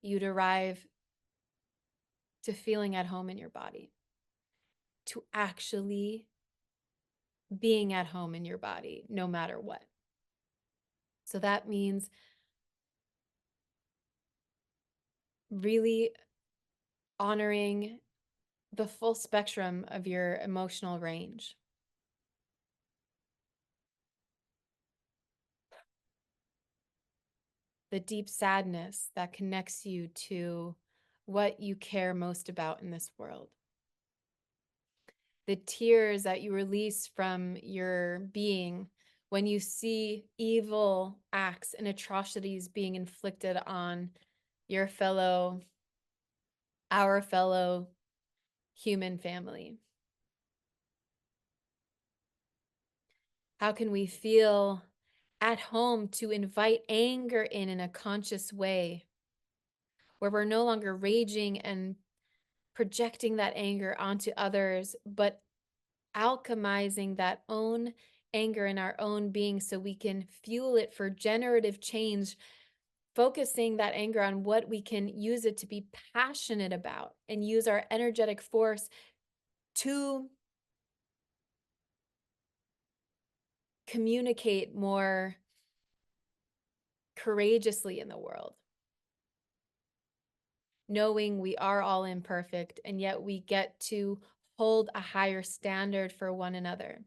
Speaker 1: you'd arrive to feeling at home in your body, to actually being at home in your body, no matter what. So that means really honoring the full spectrum of your emotional range. The deep sadness that connects you to what you care most about in this world. The tears that you release from your being when you see evil acts and atrocities being inflicted on your fellow our fellow human family? How can we feel at home to invite anger in a conscious way, where we're no longer raging and projecting that anger onto others, but alchemizing that own anger in our own being so we can fuel it for generative change, focusing that anger on what we can use it to be passionate about and use our energetic force to communicate more courageously in the world, knowing we are all imperfect and yet we get to hold a higher standard for one another.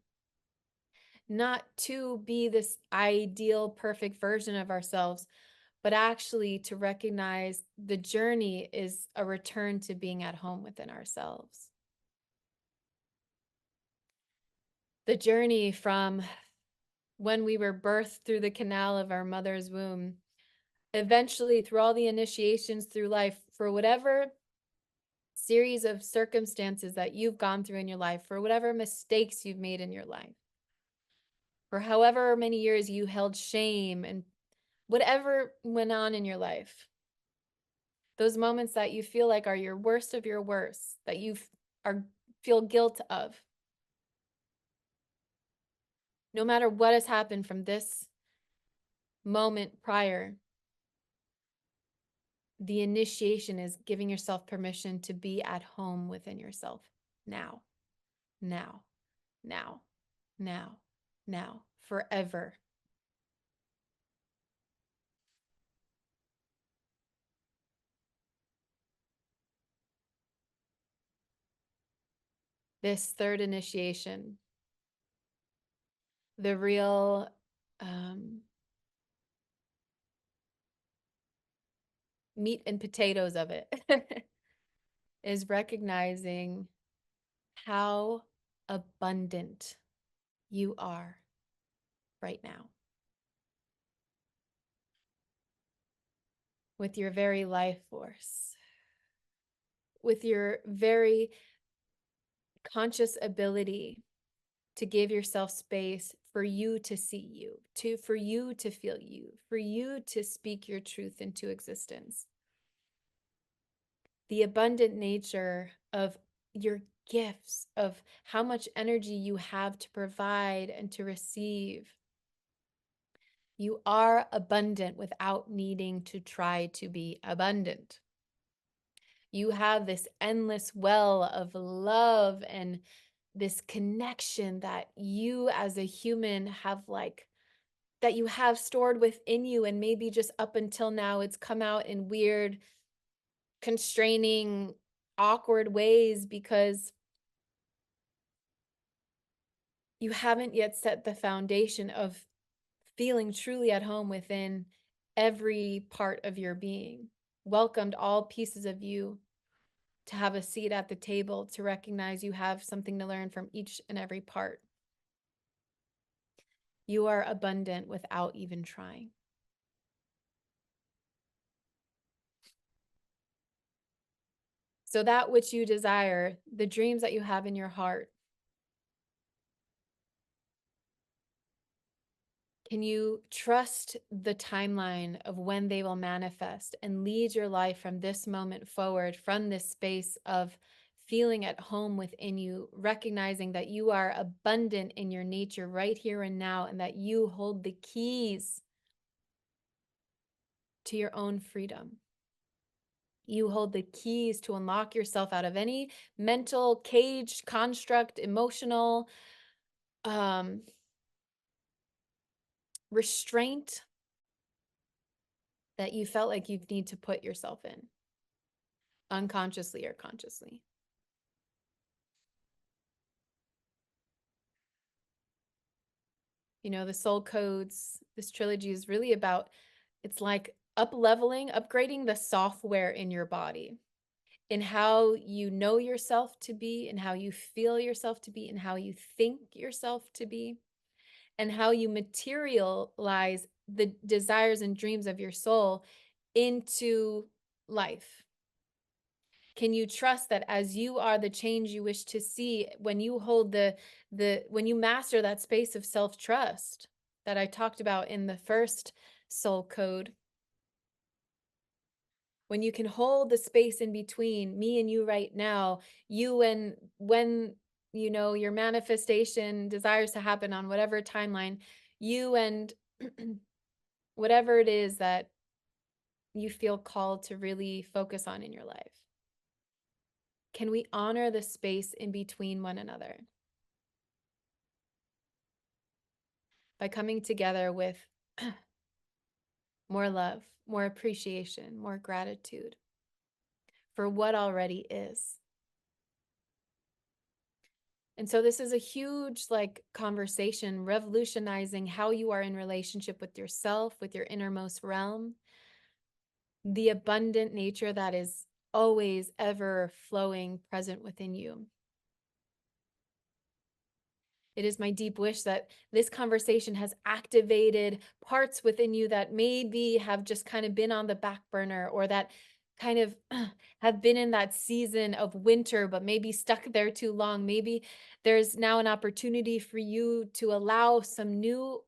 Speaker 1: Not to be this ideal, perfect version of ourselves, but actually to recognize the journey is a return to being at home within ourselves. The journey from when we were birthed through the canal of our mother's womb, eventually through all the initiations through life, for whatever series of circumstances that you've gone through in your life, for whatever mistakes you've made in your life, for however many years you held shame and whatever went on in your life, those moments that you feel like are your worst of your worst, that you are feel guilt of. No matter what has happened from this moment prior, the initiation is giving yourself permission to be at home within yourself now, now, now, now, now, forever. This third initiation, the real meat and potatoes of it is recognizing how abundant you are right now with your very life force, with your very conscious ability to give yourself space for you to see you, for you to feel you, for you to speak your truth into existence. The abundant nature of your gifts, of how much energy you have to provide and to receive. You are abundant without needing to try to be abundant. You have this endless well of love and this connection that you as a human have that you have stored within you, and maybe just up until now it's come out in weird, constraining, awkward ways because you haven't yet set the foundation of feeling truly at home within every part of your being, welcomed all pieces of you to have a seat at the table, to recognize you have something to learn from each and every part. You are abundant without even trying. So that which you desire, the dreams that you have in your heart, can you trust the timeline of when they will manifest and lead your life from this moment forward, from this space of feeling at home within you, recognizing that you are abundant in your nature right here and now, and that you hold the keys to your own freedom. You hold the keys to unlock yourself out of any mental cage, construct, emotional restraint that you felt like you need to put yourself in, unconsciously or consciously. You know, the soul codes, this trilogy is really about, it's like up-leveling, upgrading the software in your body, in how you know yourself to be, and how you feel yourself to be, and how you think yourself to be, and how you materialize the desires and dreams of your soul into life. Can you trust that as you are the change you wish to see, when you hold when you master that space of self-trust that I talked about in the first soul code, when you can hold the space in between me and you right now, you and when you know your manifestation desires to happen on whatever timeline, you and whatever it is that you feel called to really focus on in your life. Can we honor the space in between one another by coming together with more love, more appreciation, more gratitude for what already is? And so this is a huge conversation, revolutionizing how you are in relationship with yourself, with your innermost realm, the abundant nature that is always ever flowing present within you. It is my deep wish that this conversation has activated parts within you that maybe have just kind of been on the back burner, or that kind of have been in that season of winter, but maybe stuck there too long. Maybe there's now an opportunity for you to allow some new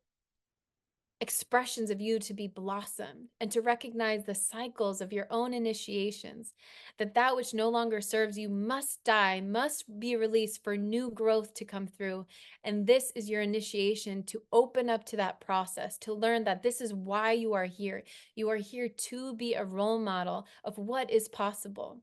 Speaker 1: expressions of you to be blossomed, and to recognize the cycles of your own initiations, that which no longer serves you must die, must be released for new growth to come through. And this is your initiation to open up to that process, to learn that this is why you are here. You are here to be a role model of what is possible.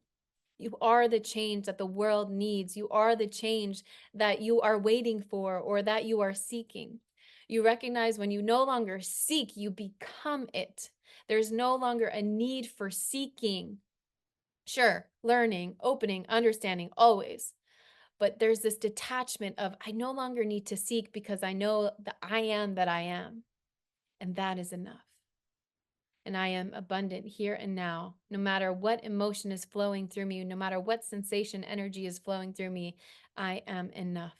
Speaker 1: You are the change that the world needs. You are the change that you are waiting for, or that you are seeking. You recognize when you no longer seek, you become it. There's no longer a need for seeking. Sure, learning, opening, understanding, always. But there's this detachment of, I no longer need to seek, because I know that I am that I am. And that is enough. And I am abundant here and now. No matter what emotion is flowing through me, no matter what sensation, energy is flowing through me, I am enough.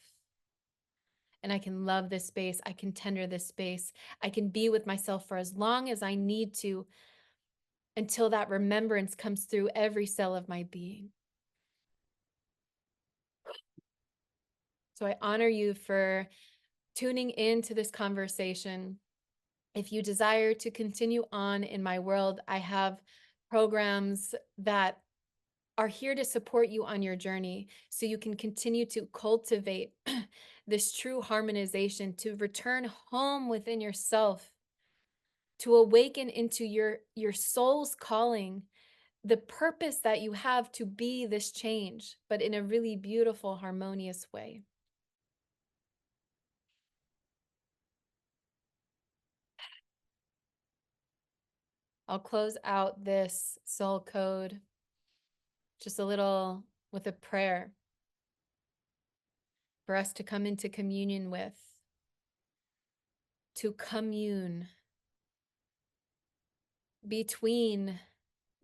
Speaker 1: And I can love this space. I can tender this space. I can be with myself for as long as I need to, until that remembrance comes through every cell of my being. So I honor you for tuning into this conversation. If you desire to continue on in my world, I have programs that are here to support you on your journey, so you can continue to cultivate this true harmonization, to return home within yourself, to awaken into your soul's calling, the purpose that you have to be this change, but in a really beautiful, harmonious way. I'll close out this soul code just a little with a prayer for us to come into communion with, to commune between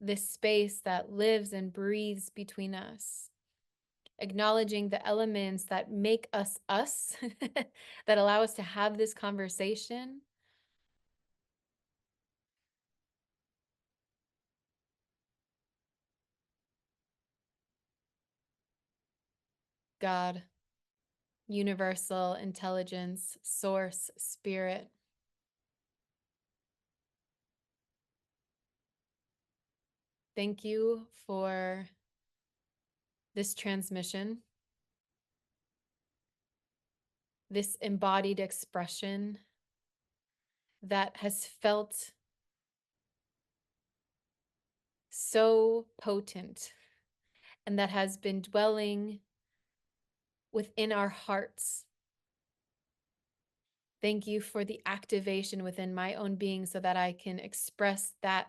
Speaker 1: this space that lives and breathes between us, acknowledging the elements that make us us, that allow us to have this conversation. God, universal intelligence, source, spirit. Thank you for this transmission, this embodied expression that has felt so potent, and that has been dwelling within our hearts. Thank you for the activation within my own being, so that I can express that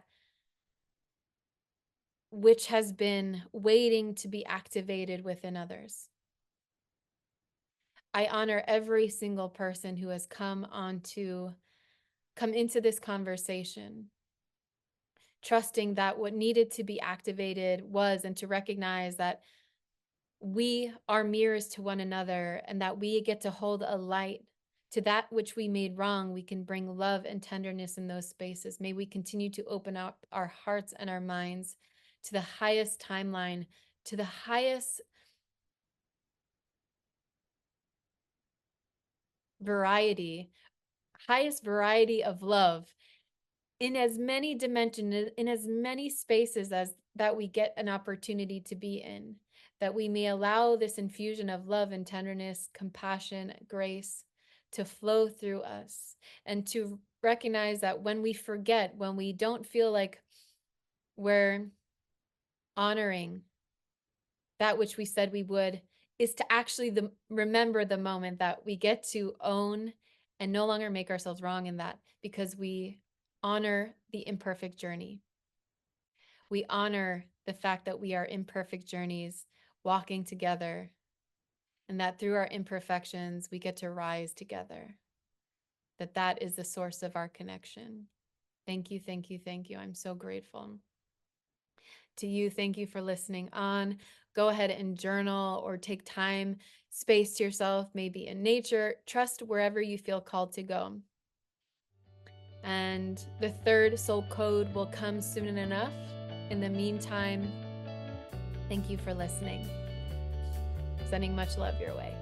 Speaker 1: which has been waiting to be activated within others. I honor every single person who has come into this conversation, trusting that what needed to be activated was, and to recognize that we are mirrors to one another, and that we get to hold a light to that which we made wrong. We can bring love and tenderness in those spaces. May we continue to open up our hearts and our minds to the highest timeline, to the highest variety of love in as many dimensions, in as many spaces as that we get an opportunity to be in, that we may allow this infusion of love and tenderness, compassion, grace to flow through us, and to recognize that when we forget, when we don't feel like we're honoring that which we said we would, is to actually remember the moment that we get to own and no longer make ourselves wrong in that, because we honor the imperfect journey. We honor the fact that we are imperfect journeys walking together, and that through our imperfections, we get to rise together. That is the source of our connection. Thank you, thank you, thank you. I'm so grateful. To you, thank you for listening on. Go ahead and journal or take time, space to yourself, maybe in nature. Trust wherever you feel called to go. And the third soul code will come soon enough. In the meantime, thank you for listening. Sending much love your way.